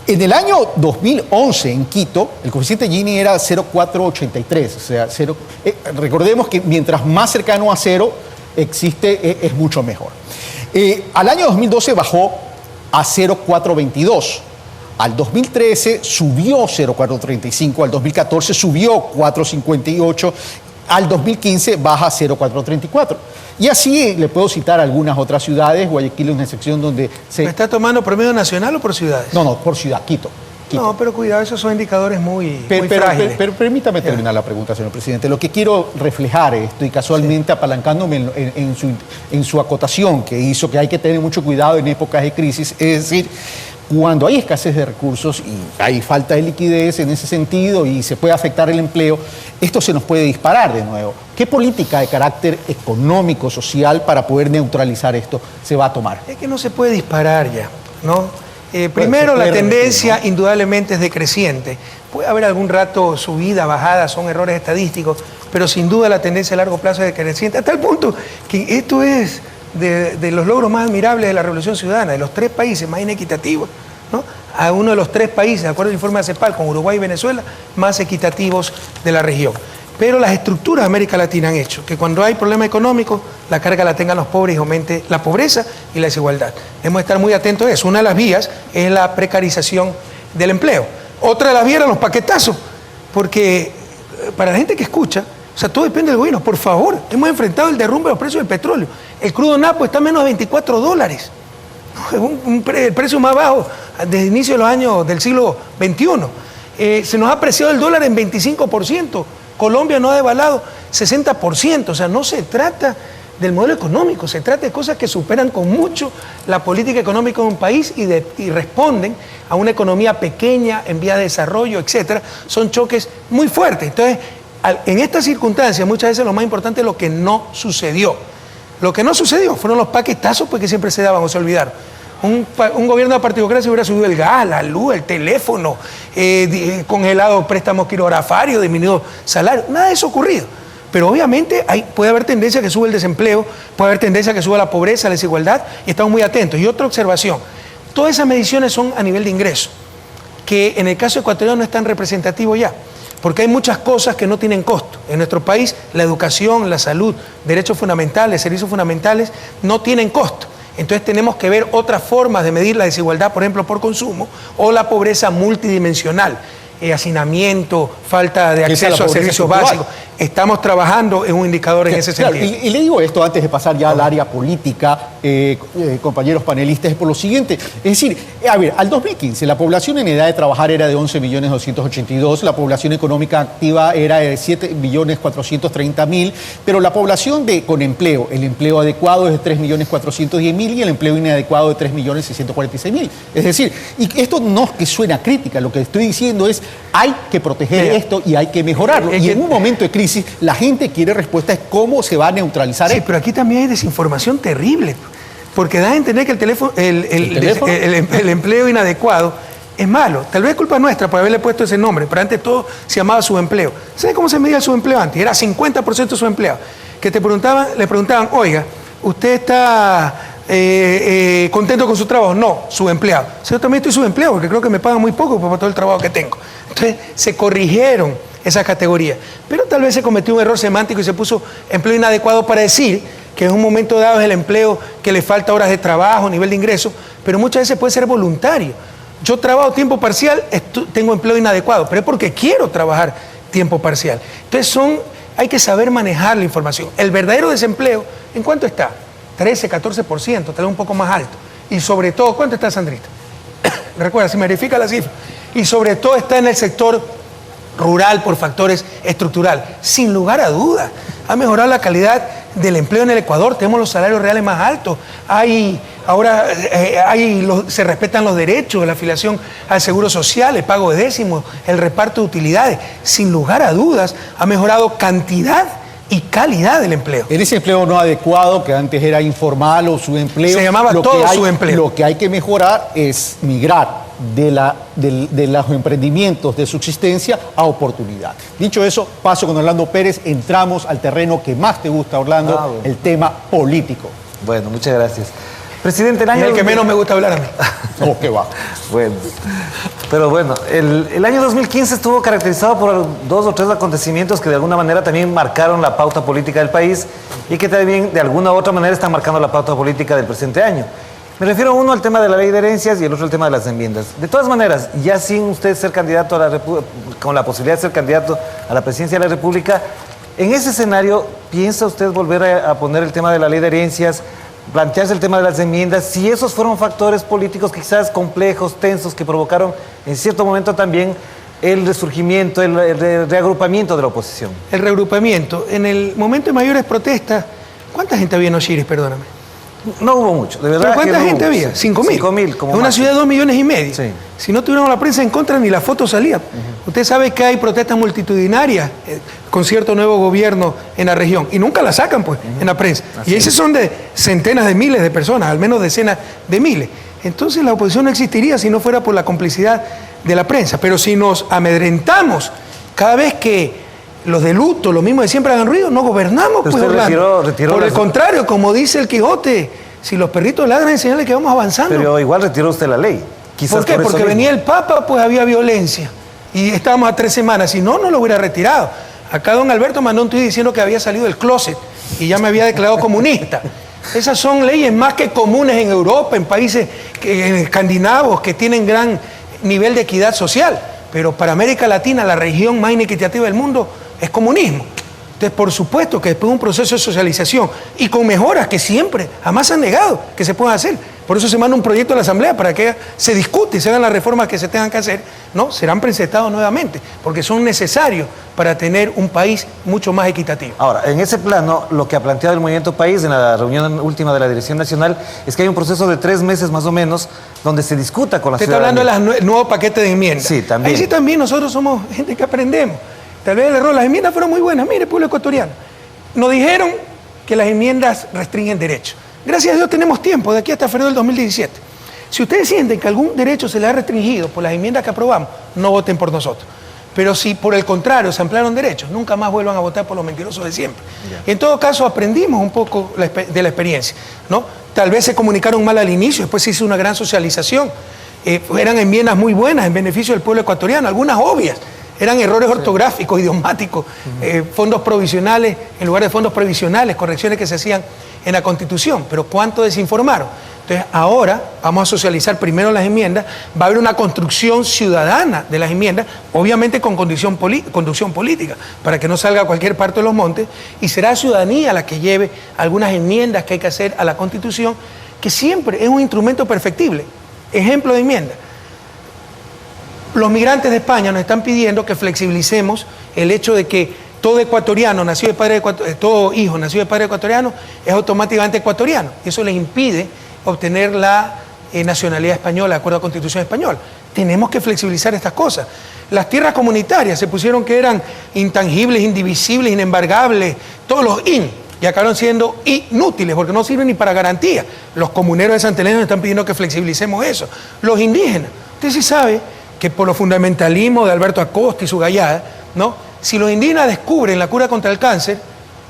En el año 2011, en Quito, el coeficiente Gini era 0,483. O sea, recordemos que mientras más cercano a cero existe, es mucho mejor. Al año 2012 bajó a 0,422. Al 2013 subió 0,435. Al 2014 subió 4,58. Al 2015 baja 0,434. Y así le puedo citar algunas otras ciudades. Guayaquil es una sección donde se... ¿Me está tomando promedio nacional o por ciudades? No, por ciudad, Quito. No, pero cuidado, esos son indicadores muy frágiles. Pero permítame terminar la pregunta, señor presidente. Lo que quiero reflejar esto, y casualmente apalancándome en su acotación, que hizo que hay que tener mucho cuidado en épocas de crisis, es decir, cuando hay escasez de recursos y hay falta de liquidez en ese sentido y se puede afectar el empleo, esto se nos puede disparar de nuevo. ¿Qué política de carácter económico, social, para poder neutralizar esto se va a tomar? Es que no se puede disparar ya, ¿no? Primero, se la puede tendencia revertir, indudablemente es decreciente. Puede haber algún rato subida, bajada, son errores estadísticos, pero sin duda la tendencia a largo plazo es decreciente, hasta el punto que esto es de los logros más admirables de la Revolución Ciudadana, de los 3 países más inequitativos, ¿no? A uno de los 3 países, de acuerdo al informe de CEPAL, con Uruguay y Venezuela, más equitativos de la región. Pero las estructuras de América Latina han hecho que cuando hay problema económico, la carga la tengan los pobres y aumente la pobreza y la desigualdad. Debemos estar muy atentos a eso. Una de las vías es la precarización del empleo. Otra de las vías eran los paquetazos, porque para la gente que escucha, o sea, todo depende del gobierno. Por favor, hemos enfrentado el derrumbe de los precios del petróleo. El crudo Napo está a menos de $24. Es el precio más bajo desde el inicio de los años del siglo XXI. Se nos ha apreciado el dólar en 25%. Colombia no ha devaluado 60%. O sea, no se trata del modelo económico, se trata de cosas que superan con mucho la política económica de un país y responden a una economía pequeña, en vía de desarrollo, etcétera. Son choques muy fuertes. Entonces, en estas circunstancias, muchas veces lo más importante es lo que no sucedió. Lo que no sucedió fueron los paquetazos pues, que siempre se daban o se olvidaron. Un gobierno de partidocracia hubiera subido el gas, la luz, el teléfono, congelado préstamos quirografarios, disminuido salario. Nada de eso ha ocurrido. Pero obviamente puede haber tendencia a que suba el desempleo, puede haber tendencia a que suba la pobreza, la desigualdad, y estamos muy atentos. Y otra observación, todas esas mediciones son a nivel de ingreso, que en el caso ecuatoriano no es tan representativo ya, porque hay muchas cosas que no tienen costo. En nuestro país, la educación, la salud, derechos fundamentales, servicios fundamentales, no tienen costo. Entonces tenemos que ver otras formas de medir la desigualdad, por ejemplo, por consumo, o la pobreza multidimensional, hacinamiento, falta de acceso a servicios básicos. Estamos trabajando en un indicador en ese sentido. Y le digo esto antes de pasar ya al área política, compañeros panelistas, es por lo siguiente. Es decir, a ver, al 2015 la población en edad de trabajar era de 11.282.000, la población económica activa era de 7.430.000, pero la población con empleo, el empleo adecuado es de 3.410.000 y el empleo inadecuado de 3.646.000. Es decir, y esto no es que suena crítica, lo que estoy diciendo es hay que proteger esto y hay que mejorarlo. Y en un momento de crisis, la gente quiere respuestas cómo se va a neutralizar esto. Sí, pero aquí también hay desinformación terrible, porque da a entender que el empleo inadecuado es malo. Tal vez es culpa nuestra por haberle puesto ese nombre, pero antes todo se llamaba subempleo. ¿Sabes cómo se medía el subempleo antes? Era 50% subempleo. Que le preguntaban, oiga, ¿usted está contento con su trabajo? No, subempleado. Yo también estoy subempleado porque creo que me pagan muy poco por todo el trabajo que tengo. Entonces se corrigieron esas categorías. Pero tal vez se cometió un error semántico y se puso empleo inadecuado para decir que en un momento dado es el empleo que le falta horas de trabajo, nivel de ingreso, pero muchas veces puede ser voluntario. Yo trabajo tiempo parcial, tengo empleo inadecuado, pero es porque quiero trabajar tiempo parcial. Entonces hay que saber manejar la información. El verdadero desempleo, ¿en cuánto está? 13, 14%, tal vez un poco más alto. Y sobre todo, ¿cuánto está, Sandrita? Recuerda, si me verifica la cifra. Y sobre todo está en el sector rural por factores estructurales. Sin lugar a dudas, ha mejorado la calidad del empleo en el Ecuador, tenemos los salarios reales más altos, se respetan los derechos, la afiliación al seguro social, el pago de décimos, el reparto de utilidades. Sin lugar a dudas, ha mejorado cantidad y calidad del empleo. En ese empleo no adecuado, que antes era informal o subempleo, se llamaba todo subempleo. Lo que hay que mejorar es migrar de los emprendimientos de subsistencia a oportunidad. Dicho eso, paso con Orlando Pérez, entramos al terreno que más te gusta, Orlando, el tema político. Bueno, muchas gracias. Presidente, el que menos me gusta hablar a mí. ¿Cómo que va? Bueno, pero bueno, el año 2015 estuvo caracterizado por 2 o 3 acontecimientos que de alguna manera también marcaron la pauta política del país y que también de alguna u otra manera están marcando la pauta política del presente año. Me refiero uno al tema de la ley de herencias y el otro al tema de las enmiendas. De todas maneras, ya sin usted ser candidato con la posibilidad de ser candidato a la presidencia de la República, en ese escenario, ¿piensa usted volver a poner el tema de la ley de herencias, plantearse el tema de las enmiendas, si esos fueron factores políticos quizás complejos, tensos, que provocaron en cierto momento también el resurgimiento, el reagrupamiento de la oposición? El reagrupamiento. En el momento de mayores protestas, ¿cuánta gente había en Osiris, perdóname? No hubo mucho, de verdad. ¿Pero cuánta que no gente hubo, había? sí. 5.000. 5.000 como En una máximo. ciudad de 2,5 millones. Sí. Si no tuviéramos la prensa en contra, ni la foto salía. Usted sabe que hay protestas multitudinarias con cierto nuevo gobierno en la región. Y nunca la sacan, pues, en la prensa. Y esas son de centenas de miles de personas, al menos decenas de miles. Entonces la oposición no existiría si no fuera por la complicidad de la prensa. Pero si nos amedrentamos cada vez que los de luto, lo mismo de siempre hagan ruido, no gobernamos, Pero pues, usted Orlando. retiró Por el las- contrario, como dice el Quijote, si los perritos ladran, es señal de que vamos avanzando. Pero igual retiró usted la ley. Quizás ¿Por qué? eso Porque mismo. venía el Papa, pues había violencia. Y estábamos a 3 semanas. Si no, no lo hubiera retirado. Acá don Alberto mandó un tuit diciendo que había salido del closet y ya me había declarado comunista. Esas son leyes más que comunes en Europa, en países escandinavos que tienen gran nivel de equidad social. Pero para América Latina, la región más inequitativa del mundo es comunismo. Entonces, por supuesto que después de un proceso de socialización y con mejoras que siempre, jamás han negado que se puedan hacer. Por eso se manda un proyecto a la Asamblea para que se discute y se hagan las reformas que se tengan que hacer, ¿no? Serán presentados nuevamente, porque son necesarios para tener un país mucho más equitativo. Ahora, en ese plano, lo que ha planteado el Movimiento País en la reunión última de la Dirección Nacional es que hay un proceso de 3 meses más o menos donde se discuta con la Usted está hablando ciudadanía. del nuevo paquete de enmiendas. Sí, también. Ahí sí también nosotros somos gente que aprendemos. Tal vez el error, las enmiendas fueron muy buenas. Mire, pueblo ecuatoriano, nos dijeron que las enmiendas restringen derechos. Gracias a Dios tenemos tiempo, de aquí hasta febrero del 2017. Si ustedes sienten que algún derecho se les ha restringido por las enmiendas que aprobamos, no voten por nosotros. Pero si por el contrario se ampliaron derechos, nunca más vuelvan a votar por los mentirosos de siempre. Y en todo caso aprendimos un poco de la experiencia, ¿no? Tal vez se comunicaron mal al inicio, después se hizo una gran socialización. Eran enmiendas muy buenas en beneficio del pueblo ecuatoriano, algunas obvias. Eran errores ortográficos, idiomáticos, fondos provisionales en lugar de fondos previsionales, correcciones que se hacían en la Constitución. Pero ¿cuánto desinformaron? Entonces, ahora vamos a socializar primero las enmiendas, va a haber una construcción ciudadana de las enmiendas, obviamente con conducción política, para que no salga cualquier parte de los montes, y será la ciudadanía la que lleve algunas enmiendas que hay que hacer a la Constitución, que siempre es un instrumento perfectible. Ejemplo de enmienda. Los migrantes de España nos están pidiendo que flexibilicemos el hecho de que todo ecuatoriano nacido de padre todo hijo nacido de padre ecuatoriano es automáticamente ecuatoriano. Y eso les impide obtener la nacionalidad española de acuerdo a la Constitución española. Tenemos que flexibilizar estas cosas. Las tierras comunitarias se pusieron que eran intangibles, indivisibles, inembargables, todos los y acabaron siendo inútiles porque no sirven ni para garantía. Los comuneros de Santa Elena nos están pidiendo que flexibilicemos eso. Los indígenas, usted sí sabe que por los fundamentalismos de Alberto Acosta y su gallada, ¿no? Si los indígenas descubren la cura contra el cáncer,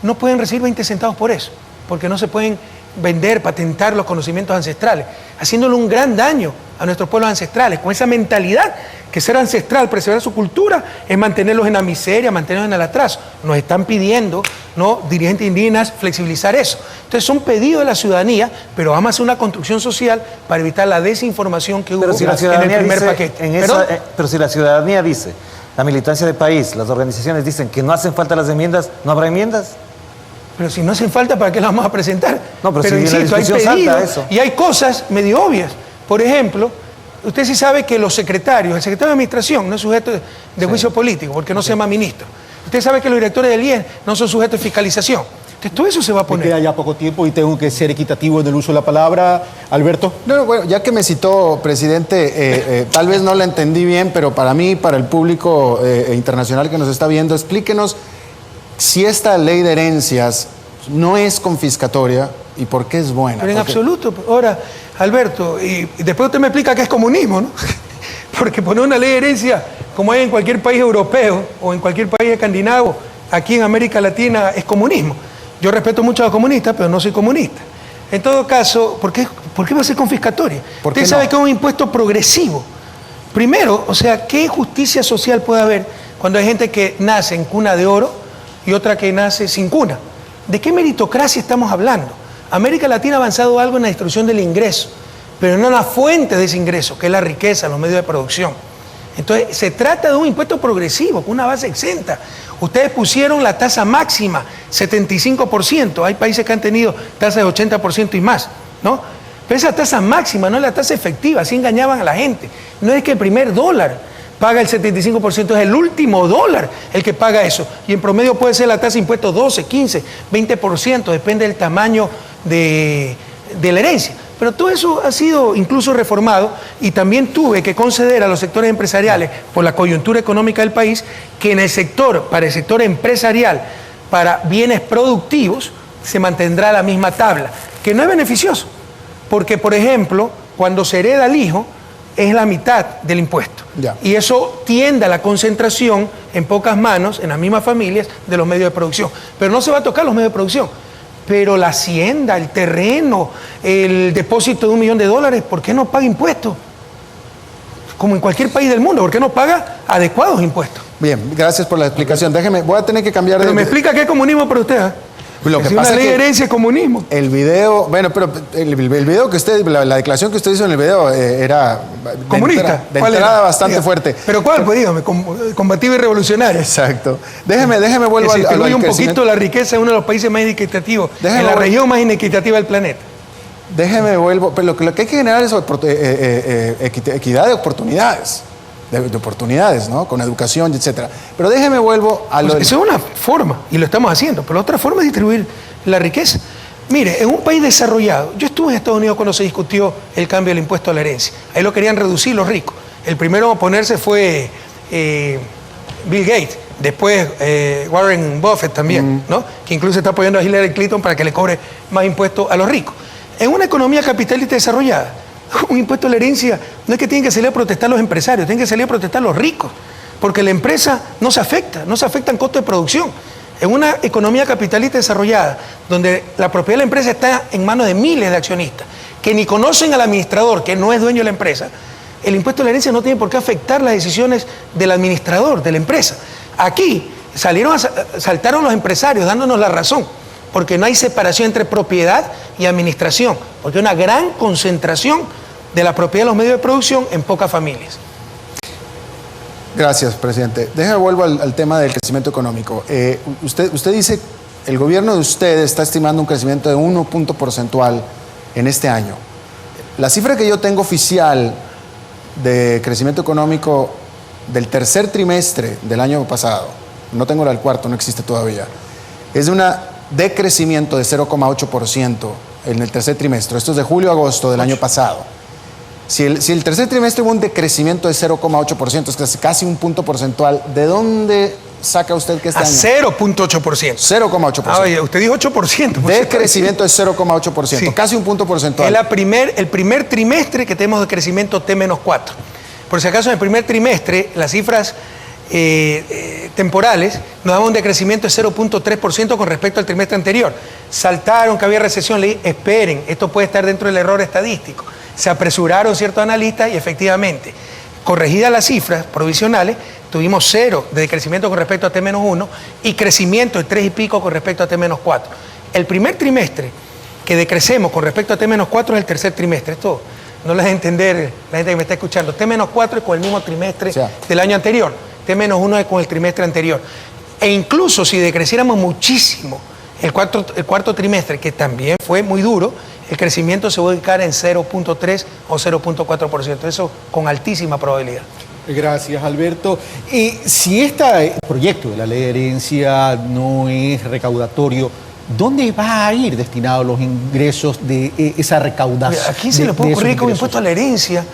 no pueden recibir 20 centavos por eso, porque no se pueden vender, patentar los conocimientos ancestrales, haciéndole un gran daño a nuestros pueblos ancestrales, con esa mentalidad que ser ancestral, preservar su cultura, es mantenerlos en la miseria, mantenerlos en el atraso. Nos están pidiendo, ¿no?, dirigentes indígenas, flexibilizar eso. Entonces son pedidos de la ciudadanía, pero vamos a hacer una construcción social para evitar la desinformación que hubo Pero si la en el ciudadanía primer dice, paquete. ¿Perdón? pero si la ciudadanía dice, la militancia de país, las organizaciones dicen que no hacen falta las enmiendas, ¿no habrá enmiendas? Pero si no hacen falta, ¿para qué las vamos a presentar? No, pero si en la insisto, hay discusión salta pedidos eso. y hay cosas medio obvias. Por ejemplo, usted sí sabe que los secretarios, el secretario de administración no es sujeto de juicio político porque no se llama ministro. Usted sabe que los directores del IES no son sujetos de fiscalización. Entonces todo eso se va a Me poner. queda ya poco tiempo y tengo que ser equitativo en el uso de la palabra. Alberto. No, bueno, ya que me citó, presidente, tal vez no la entendí bien, pero para mí, para el público internacional que nos está viendo, explíquenos si esta ley de herencias no es confiscatoria y por qué es buena. Pero en absoluto. Ahora, Alberto, y después usted me explica qué es comunismo, ¿no? Porque poner una ley de herencia, como hay en cualquier país europeo o en cualquier país escandinavo, aquí en América Latina es comunismo. Yo respeto mucho a los comunistas, pero no soy comunista. En todo caso, ¿por qué va a ser confiscatoria? Usted sabe que es un impuesto progresivo. Primero, o sea, ¿qué justicia social puede haber cuando hay gente que nace en cuna de oro y otra que nace sin cuna? ¿De qué meritocracia estamos hablando? América Latina ha avanzado algo en la distribución del ingreso, pero no en la fuente de ese ingreso, que es la riqueza, los medios de producción. Entonces, se trata de un impuesto progresivo, con una base exenta. Ustedes pusieron la tasa máxima, 75%. Hay países que han tenido tasas de 80% y más, ¿no? Pero esa tasa máxima no es la tasa efectiva, así engañaban a la gente. No es que el primer dólar paga el 75%, es el último dólar el que paga eso. Y en promedio puede ser la tasa de impuestos 12, 15, 20%, depende del tamaño de de la herencia. Pero todo eso ha sido incluso reformado y también tuve que conceder a los sectores empresariales, por la coyuntura económica del país, que en el sector, para el sector empresarial, para bienes productivos, se mantendrá la misma tabla, que no es beneficioso, porque, por ejemplo, cuando se hereda al hijo, es la mitad del impuesto. Ya. Y eso tiende a la concentración en pocas manos, en las mismas familias, de los medios de producción. Pero no se va a tocar los medios de producción. Pero la hacienda, el terreno, el depósito de $1 millón, ¿por qué no paga impuestos? Como en cualquier país del mundo, ¿por qué no paga adecuados impuestos? Bien, gracias por la explicación. Déjeme, voy a tener que cambiar Pero me explica qué es comunismo para usted, ¿eh? Lo que Si pasa una ley es de que herencia es comunismo. el video, bueno, pero el video que usted, la declaración que usted hizo en el video era ¿Comunista? de ¿Cuál entrada era? bastante Diga. fuerte. ¿Pero cuál? Pues dígame, combativa y revolucionaria. Exacto. Déjeme vuelvo Que se al distribuye un crecimiento. poquito la riqueza en uno de los países más inequitativos, Déjeme en la vol- región más inequitativa del planeta. Déjeme vuelvo, pero lo que hay que generar es equidad de oportunidades. De oportunidades, ¿no? Con educación, etcétera. Pero déjeme vuelvo a lo Pues eso es una forma, y lo estamos haciendo, pero la otra forma es distribuir la riqueza. Mire, en un país desarrollado, yo estuve en Estados Unidos cuando se discutió el cambio del impuesto a la herencia. Ahí lo querían reducir los ricos. El primero a oponerse fue Bill Gates, después Warren Buffett también, ¿no? Que incluso está apoyando a Hillary Clinton para que le cobre más impuestos a los ricos. En una economía capitalista desarrollada, un impuesto a la herencia no es que tienen que salir a protestar los empresarios, tienen que salir a protestar los ricos, porque la empresa no se afecta en costo de producción. En una economía capitalista desarrollada, donde la propiedad de la empresa está en manos de miles de accionistas, que ni conocen al administrador, que no es dueño de la empresa, el impuesto a la herencia no tiene por qué afectar las decisiones del administrador, de la empresa. Aquí saltaron los empresarios dándonos la razón, porque no hay separación entre propiedad y administración, porque hay una gran concentración de la propiedad de los medios de producción en pocas familias. Gracias, presidente. Déjame vuelvo al tema del crecimiento económico. Usted dice, el gobierno de usted está estimando un crecimiento de 1 punto porcentual en este año. La cifra que yo tengo oficial de crecimiento económico del tercer trimestre del año pasado, no tengo la del cuarto, no existe todavía, es de una decrecimiento de 0,8% en el tercer trimestre. Esto es de julio a agosto del año pasado. Si el tercer trimestre hubo un decrecimiento de 0,8%, es casi un punto porcentual, ¿de dónde saca usted que este A año? 0,8%. 0,8%. Ah, oye, usted dijo 8%. De crecimiento de 0,8%, Sí. casi un punto porcentual. Es el primer trimestre que tenemos de crecimiento T-4. Por si acaso, en el primer trimestre, las cifras temporales nos daban un decrecimiento de 0,3% con respecto al trimestre anterior. Saltaron que había recesión, le dije, esperen, esto puede estar dentro del error estadístico. Se apresuraron ciertos analistas y efectivamente, corregidas las cifras provisionales, tuvimos 0 de decrecimiento con respecto a T-1 y crecimiento de 3 y pico con respecto a T-4. El primer trimestre que decrecemos con respecto a T-4 es el tercer trimestre. Esto no les debe entender la gente que me está escuchando. T-4 es con el mismo trimestre del año anterior. T-1 es con el trimestre anterior. E incluso si decreciéramos muchísimo el cuarto trimestre, que también fue muy duro, el crecimiento se va a ubicar en 0,3 o 0,4%. Eso con altísima probabilidad. Gracias, Alberto. Y si este proyecto de la ley de herencia no es recaudatorio, ¿dónde va a ir destinados los ingresos de esa recaudación? ¿A quién se le puede ocurrir que un impuesto a la herencia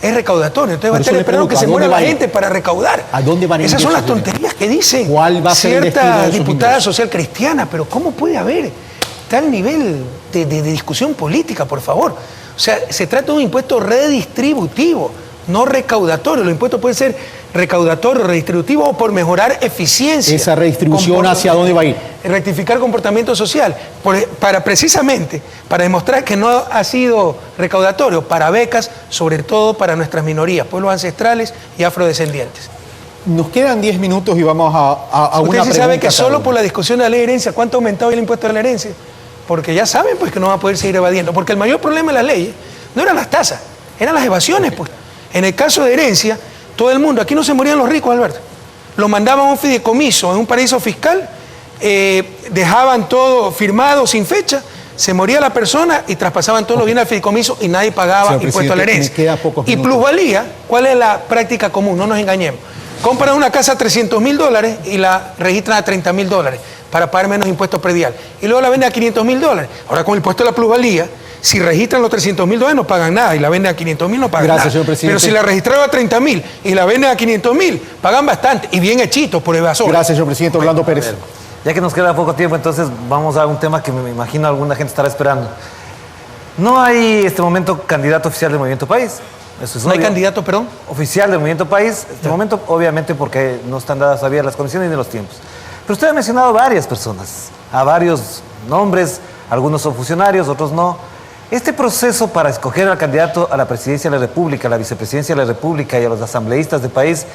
es recaudatorio? Entonces va a estar le esperando que pregunto, se ¿a muera dónde la va a ir? gente para recaudar. ¿A dónde van a ir Esas son esos las tonterías que dicen ¿Cuál va a ser el destino de cierta esos diputada ingresos? social cristiana, pero ¿cómo puede haber tal nivel de discusión política, por favor? O sea, se trata de un impuesto redistributivo, no recaudatorio. Los impuestos pueden ser recaudatorios, redistributivos o por mejorar eficiencia. ¿Esa redistribución hacia dónde va a ir? Rectificar comportamiento social, precisamente para demostrar que no ha sido recaudatorio, para becas, sobre todo para nuestras minorías, pueblos ancestrales y afrodescendientes. Nos quedan 10 minutos y vamos a una Usted sí pregunta. sabe que cada solo uno. por la discusión de la ley de herencia, ¿cuánto ha aumentado el impuesto a la herencia? Porque ya saben pues que no va a poder seguir evadiendo, porque el mayor problema de las leyes no eran las tasas, eran las evasiones pues. En el caso de herencia, todo el mundo, aquí no se morían los ricos, Alberto, lo mandaban a un fideicomiso en un paraíso fiscal, dejaban todo firmado sin fecha, se moría la persona y traspasaban todos los bienes al fideicomiso y nadie pagaba Señor impuesto a la presidente, herencia. me queda pocos Y minutos. plusvalía, ¿cuál es la práctica común? No nos engañemos. compran una casa a $300.000 y la registran a $30.000 para pagar menos impuestos predial. Y luego la venden a $500.000. Ahora con el impuesto de la plusvalía, si registran los $300.000 no pagan nada y la venden a $500.000 no pagan nada. Señor presidente. Pero si la registraron a $30.000 y la venden a $500.000, pagan bastante y bien hechitos por evasores. Gracias, señor presidente. Orlando Pérez. Ya que nos queda poco tiempo, entonces vamos a un tema que me imagino alguna gente estará esperando. No hay en este momento candidato oficial del Movimiento País. Eso es ¿No hay obvio. candidato, perdón? Oficial del Movimiento País, en este momento, obviamente, porque no están dadas todavía las condiciones ni los tiempos. Pero usted ha mencionado varias personas, a varios nombres, algunos son funcionarios, otros no. Este proceso para escoger al candidato a la presidencia de la República, a la vicepresidencia de la República y a los asambleístas del país,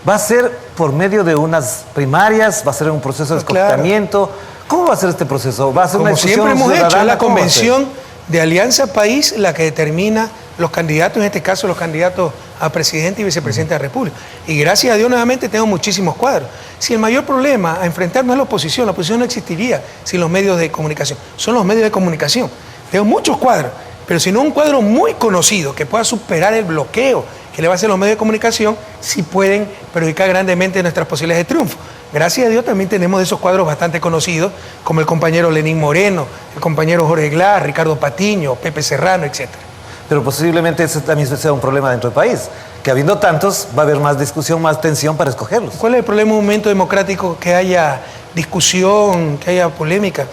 ¿va a ser por medio de unas primarias? ¿Va a ser un proceso de escogimiento? ¿Cómo va a ser este proceso? ¿Va a ser una Como discusión siempre hemos hecho, es ciudadana? la ¿Cómo va a ser? convención de Alianza País la que determina los candidatos, en este caso los candidatos a presidente y vicepresidente de la República. Y gracias a Dios nuevamente tengo muchísimos cuadros. Si el mayor problema a enfrentar no es la oposición no existiría sin los medios de comunicación. Son los medios de comunicación. Tengo muchos cuadros, pero si no un cuadro muy conocido que pueda superar el bloqueo que le va a hacer los medios de comunicación, sí pueden perjudicar grandemente nuestras posibilidades de triunfo. Gracias a Dios también tenemos de esos cuadros bastante conocidos, como el compañero Lenín Moreno, el compañero Jorge Glass, Ricardo Patiño, Pepe Serrano, etcétera. Pero posiblemente ese también sea un problema dentro del país, que habiendo tantos va a haber más discusión, más tensión para escogerlos. ¿Cuál es el problema en un momento democrático que haya discusión, que haya polémica?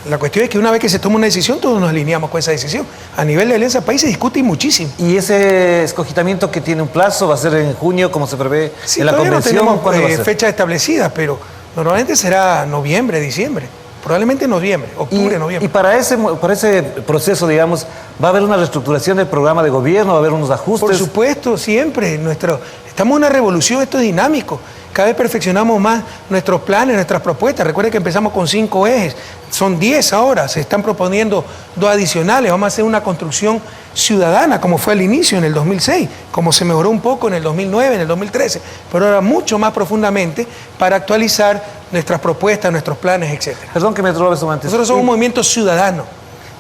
La cuestión es que una vez que se toma una decisión, todos nos alineamos con esa decisión. A nivel de Alianza País se discute muchísimo. ¿Y ese escogimiento que tiene un plazo va a ser en junio, como se prevé Sí, en la todavía convención? no tenemos ¿Cuándo va a ser? fecha establecida, pero normalmente será noviembre, diciembre. Probablemente noviembre, octubre, noviembre. Y para ese proceso, digamos, ¿va a haber una reestructuración del programa de gobierno? ¿Va a haber unos ajustes? Por supuesto, siempre. Estamos en una revolución, esto es dinámico. Cada vez perfeccionamos más nuestros planes, nuestras propuestas. Recuerden que empezamos con 5 ejes, son 10 ahora, se están proponiendo 2 adicionales. Vamos a hacer una construcción ciudadana, como fue al inicio en el 2006, como se mejoró un poco en el 2009, en el 2013, pero ahora mucho más profundamente para actualizar nuestras propuestas, nuestros planes, etc. Perdón que me robe eso antes. Nosotros somos un movimiento ciudadano.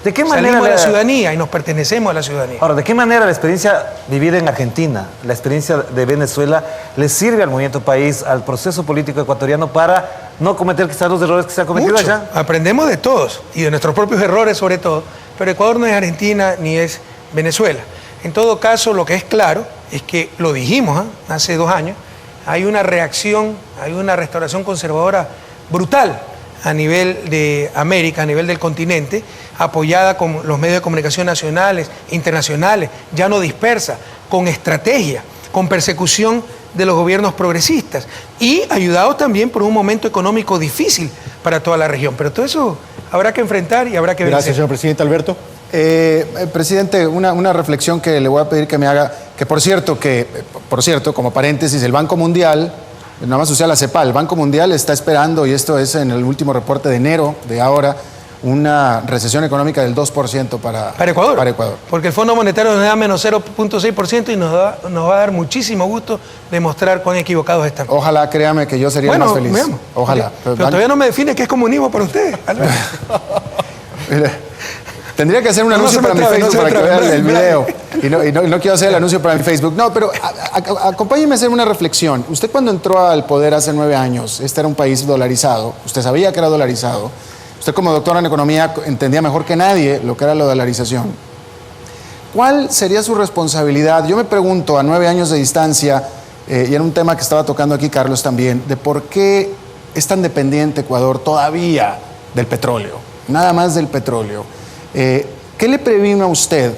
¿De qué Salimos manera de la ciudadanía y nos pertenecemos a la ciudadanía. Ahora, ¿de qué manera la experiencia vivida en Argentina, la experiencia de Venezuela, le sirve al Movimiento País, al proceso político ecuatoriano para no cometer quizás los errores que se han cometido Mucho. allá? Aprendemos de todos y de nuestros propios errores sobre todo, pero Ecuador no es Argentina ni es Venezuela. En todo caso, lo que es claro es que lo dijimos hace 2 años, hay una reacción, hay una restauración conservadora brutal a nivel de América, a nivel del continente, apoyada con los medios de comunicación nacionales, internacionales, ya no dispersa, con estrategia, con persecución de los gobiernos progresistas y ayudados también por un momento económico difícil para toda la región. Pero todo eso habrá que enfrentar y habrá que vencer. Gracias, señor presidente. Alberto. Presidente, una reflexión que le voy a pedir que me haga, que por cierto, como paréntesis, el Banco Mundial, nada más usted la CEPAL, el Banco Mundial está esperando, y esto es en el último reporte de enero de ahora, una recesión económica del 2% para Ecuador. Para Ecuador. Porque el Fondo Monetario nos da menos 0.6% y nos va a dar muchísimo gusto demostrar cuán equivocados están. Ojalá, créame que yo sería el más feliz. Veamos. Ojalá. Pero todavía no me define qué es comunismo para ustedes, Alberto. Mire, tendría que hacer un No anuncio se me para mi trabe, no Facebook se me para que trabe. vean el video. Y no quiero hacer el anuncio para mi Facebook. No, pero acompáñeme a hacer una reflexión. Usted cuando entró al poder hace 9 años, este era un país dolarizado. Usted sabía que era dolarizado. Usted como doctora en economía entendía mejor que nadie lo que era la dolarización. ¿Cuál sería su responsabilidad? Yo me pregunto, a 9 años de distancia, y era un tema que estaba tocando aquí Carlos también, de por qué es tan dependiente Ecuador todavía del petróleo, nada más del petróleo. ¿Qué le previno a usted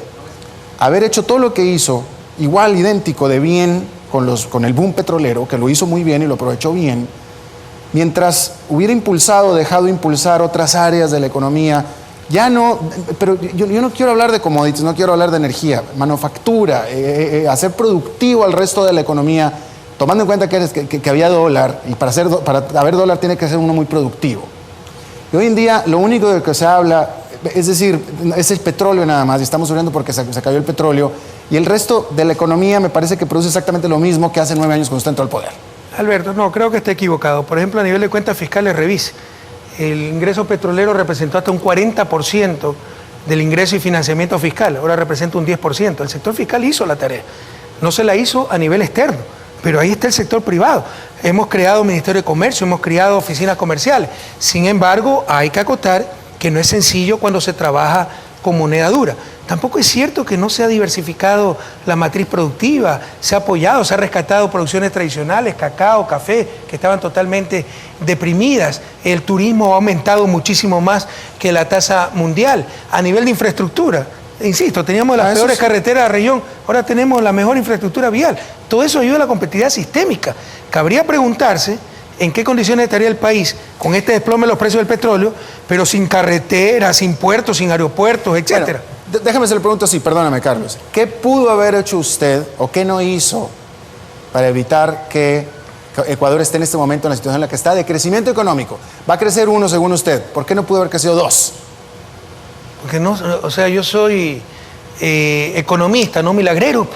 haber hecho todo lo que hizo, igual, idéntico, de bien con el boom petrolero, que lo hizo muy bien y lo aprovechó bien, mientras hubiera dejado impulsar otras áreas de la economía? Ya no, pero yo no quiero hablar de commodities, no quiero hablar de energía, manufactura, hacer productivo al resto de la economía, tomando en cuenta que había dólar, y para haber dólar tiene que ser uno muy productivo. Y hoy en día lo único de que se habla, es decir, es el petróleo nada más, y estamos sufriendo porque se cayó el petróleo, y el resto de la economía me parece que produce exactamente lo mismo que hace 9 años cuando usted entró al poder. Alberto, no, creo que está equivocado. Por ejemplo, a nivel de cuentas fiscales, revise. El ingreso petrolero representó hasta un 40% del ingreso y financiamiento fiscal, ahora representa un 10%. El sector fiscal hizo la tarea, no se la hizo a nivel externo. pero ahí está el sector privado. Hemos creado Ministerio de Comercio, hemos creado oficinas comerciales. Sin embargo, hay que acotar que no es sencillo cuando se trabaja con moneda dura. Tampoco es cierto que no se ha diversificado la matriz productiva, se ha apoyado, se ha rescatado producciones tradicionales, cacao, café, que estaban totalmente deprimidas. El turismo ha aumentado muchísimo más que la tasa mundial. A nivel de infraestructura, insisto, teníamos las peores carreteras de la región, ahora tenemos la mejor infraestructura vial. Todo eso ayuda a la competitividad sistémica. Cabría preguntarse en qué condiciones estaría el país con este desplome de los precios del petróleo, pero sin carreteras, sin puertos, sin aeropuertos, etcétera. Bueno, déjame se le pregunto así, perdóname, Carlos. ¿Qué pudo haber hecho usted o qué no hizo para evitar que Ecuador esté en este momento en la situación en la que está de crecimiento económico? Va a crecer 1 según usted. ¿Por qué no pudo haber crecido 2? Porque no, o sea, yo soy economista, no milagrero.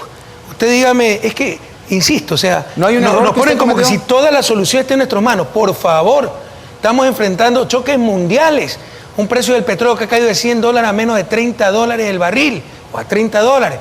Usted dígame, es que, insisto, o sea, ¿No hay un error nos que ponen usted como que cometió? si toda la solución está en nuestras manos. Por favor, estamos enfrentando choques mundiales. Un precio del petróleo que ha caído de $100 a menos de $30 el barril, o a $30.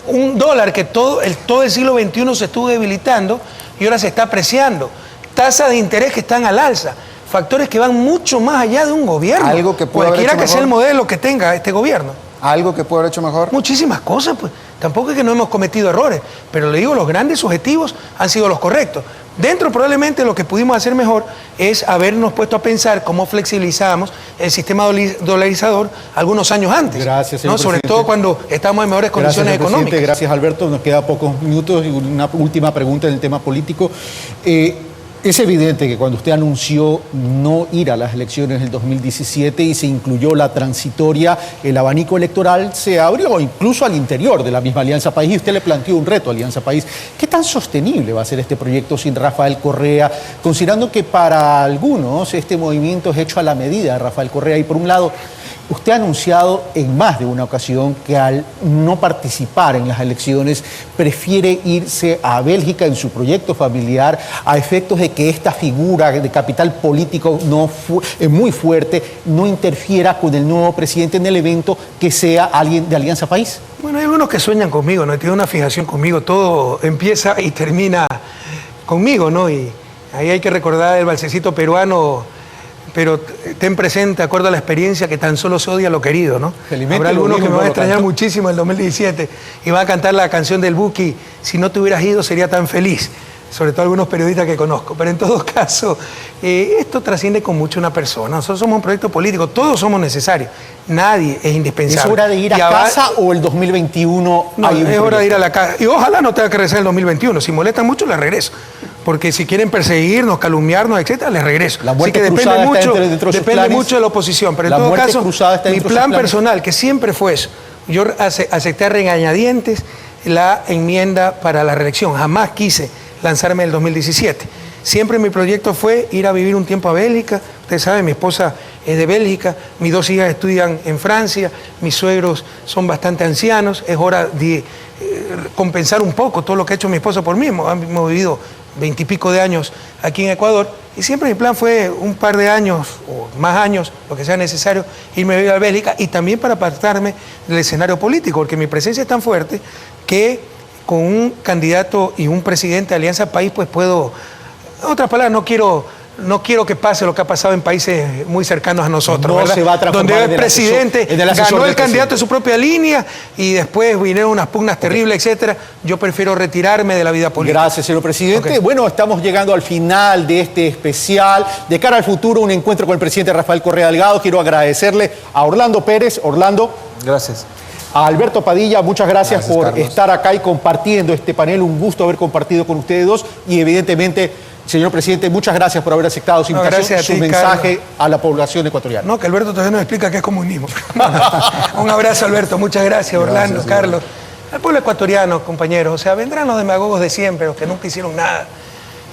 Un dólar que todo el siglo XXI se estuvo debilitando y ahora se está apreciando. Tasas de interés que están al alza. Factores que van mucho más allá de un gobierno. Algo que puede haber cualquiera hecho que sea el mejor. modelo que tenga este gobierno. ¿Algo que pudo haber hecho mejor? Muchísimas cosas, pues. Tampoco es que no hemos cometido errores, pero le digo, los grandes objetivos han sido los correctos. Dentro probablemente lo que pudimos hacer mejor es habernos puesto a pensar cómo flexibilizamos el sistema dolarizador algunos años antes. Gracias, señor Sobre presidente. todo cuando estamos en mejores condiciones Gracias, señor económicas. presidente. Gracias, Alberto. Nos queda pocos minutos y una última pregunta en el tema político. Es evidente que cuando usted anunció no ir a las elecciones del 2017 y se incluyó la transitoria, el abanico electoral se abrió incluso al interior de la misma Alianza País y usted le planteó un reto a Alianza País. ¿Qué tan sostenible va a ser este proyecto sin Rafael Correa, considerando que para algunos este movimiento es hecho a la medida de Rafael Correa? Y por un lado, usted ha anunciado en más de una ocasión que al no participar en las elecciones prefiere irse a Bélgica en su proyecto familiar a efectos de que esta figura de capital político muy fuerte no interfiera con el nuevo presidente en el evento que sea alguien de Alianza País. Bueno, hay algunos que sueñan conmigo, ¿no? Tienen una fijación conmigo, todo empieza y termina conmigo, ¿no? Y ahí hay que recordar el balsecito peruano, pero ten presente, acuerdo a la experiencia, que tan solo se odia lo querido, ¿no? Felizmente Habrá algunos que me van a extrañar tanto. muchísimo en el 2017 y van a cantar la canción del Buki, si no te hubieras ido sería tan feliz, sobre todo algunos periodistas que conozco. Pero en todo caso, esto trasciende con mucho una persona. Nosotros somos un proyecto político, todos somos necesarios, nadie es indispensable. ¿Es hora de ir a casa o el 202021 No, hay un es hora de proyecto? ir a la casa. Y ojalá no tenga que regresar en el 2021. Si molestan mucho, les regreso. Porque si quieren perseguirnos, calumniarnos, etcétera, les regreso. La muerte Así que cruzada depende está mucho, dentro de sus depende planes. mucho de la oposición. Pero en La todo muerte caso, cruzada está mi dentro de sus plan planes. personal, que siempre fue eso, yo acepté a regañadientes la enmienda para la reelección. Jamás quise lanzarme en el 2017. Siempre mi proyecto fue ir a vivir un tiempo a Bélgica. Ustedes saben, mi esposa es de Bélgica, mis 2 hijas estudian en Francia, mis suegros son bastante ancianos. Es hora de compensar un poco todo lo que ha hecho mi esposa por mí. Hemos vivido 20 y pico de años aquí en Ecuador y siempre mi plan fue un par de años o más años, lo que sea necesario, irme a vivir a Bélgica y también para apartarme del escenario político, porque mi presencia es tan fuerte que con un candidato y un presidente de Alianza País, pues puedo, en otras palabras, no quiero que pase lo que ha pasado en países muy cercanos a nosotros, No ¿verdad? se va a transformar donde el en el asesor presidente del ganó el presidente. candidato de su propia línea y después vinieron unas pugnas terribles, etcétera. Yo prefiero retirarme de la vida política. Gracias, señor presidente. Ok. Bueno, estamos llegando al final de este especial. De cara al futuro, un encuentro con el presidente Rafael Correa Delgado. Quiero agradecerle a Orlando Pérez. Orlando. Gracias. A Alberto Padilla, muchas gracias por Carlos. estar acá y compartiendo este panel. Un gusto haber compartido con ustedes dos. Y evidentemente, señor presidente, muchas gracias por haber aceptado su No, invitación, gracias a su ti, mensaje Carlos. a la población ecuatoriana. No, que Alberto todavía nos explica qué es comunismo. Un abrazo, Alberto. Muchas gracias, Orlando, Gracias, Carlos. Al pueblo ecuatoriano, compañeros. O sea, vendrán los demagogos de siempre, los que nunca hicieron nada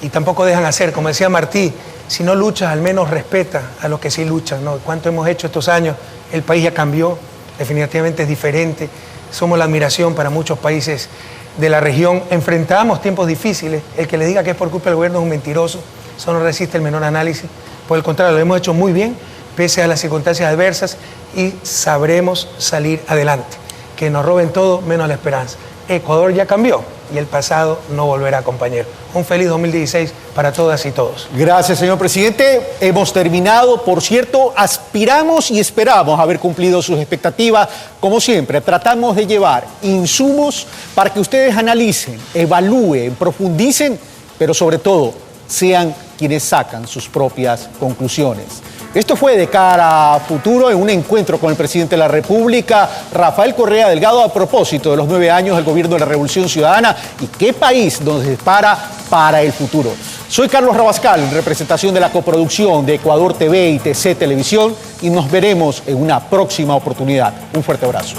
y tampoco dejan hacer. Como decía Martí, si no luchas, al menos respeta a los que sí luchan, ¿no? ¿Cuánto hemos hecho estos años? El país ya cambió, definitivamente es diferente. Somos la admiración para muchos países de la región. Enfrentamos tiempos difíciles. El que le diga que es por culpa del gobierno es un mentiroso. Eso no resiste el menor análisis. Por el contrario, lo hemos hecho muy bien, pese a las circunstancias adversas, y sabremos salir adelante. Que nos roben todo menos la esperanza. Ecuador ya cambió. y el pasado no volverá, compañero. Un feliz 2016 para todas y todos. Gracias, señor presidente. Hemos terminado. Por cierto, aspiramos y esperamos haber cumplido sus expectativas. Como siempre, tratamos de llevar insumos para que ustedes analicen, evalúen, profundicen, pero sobre todo sean quienes sacan sus propias conclusiones. Esto fue De Cara a Futuro, en un encuentro con el presidente de la República, Rafael Correa Delgado, a propósito de los 9 años del gobierno de la Revolución Ciudadana y qué país nos espera para el futuro. Soy Carlos Rabascal, en representación de la coproducción de Ecuador TV y TC Televisión, y nos veremos en una próxima oportunidad. Un fuerte abrazo.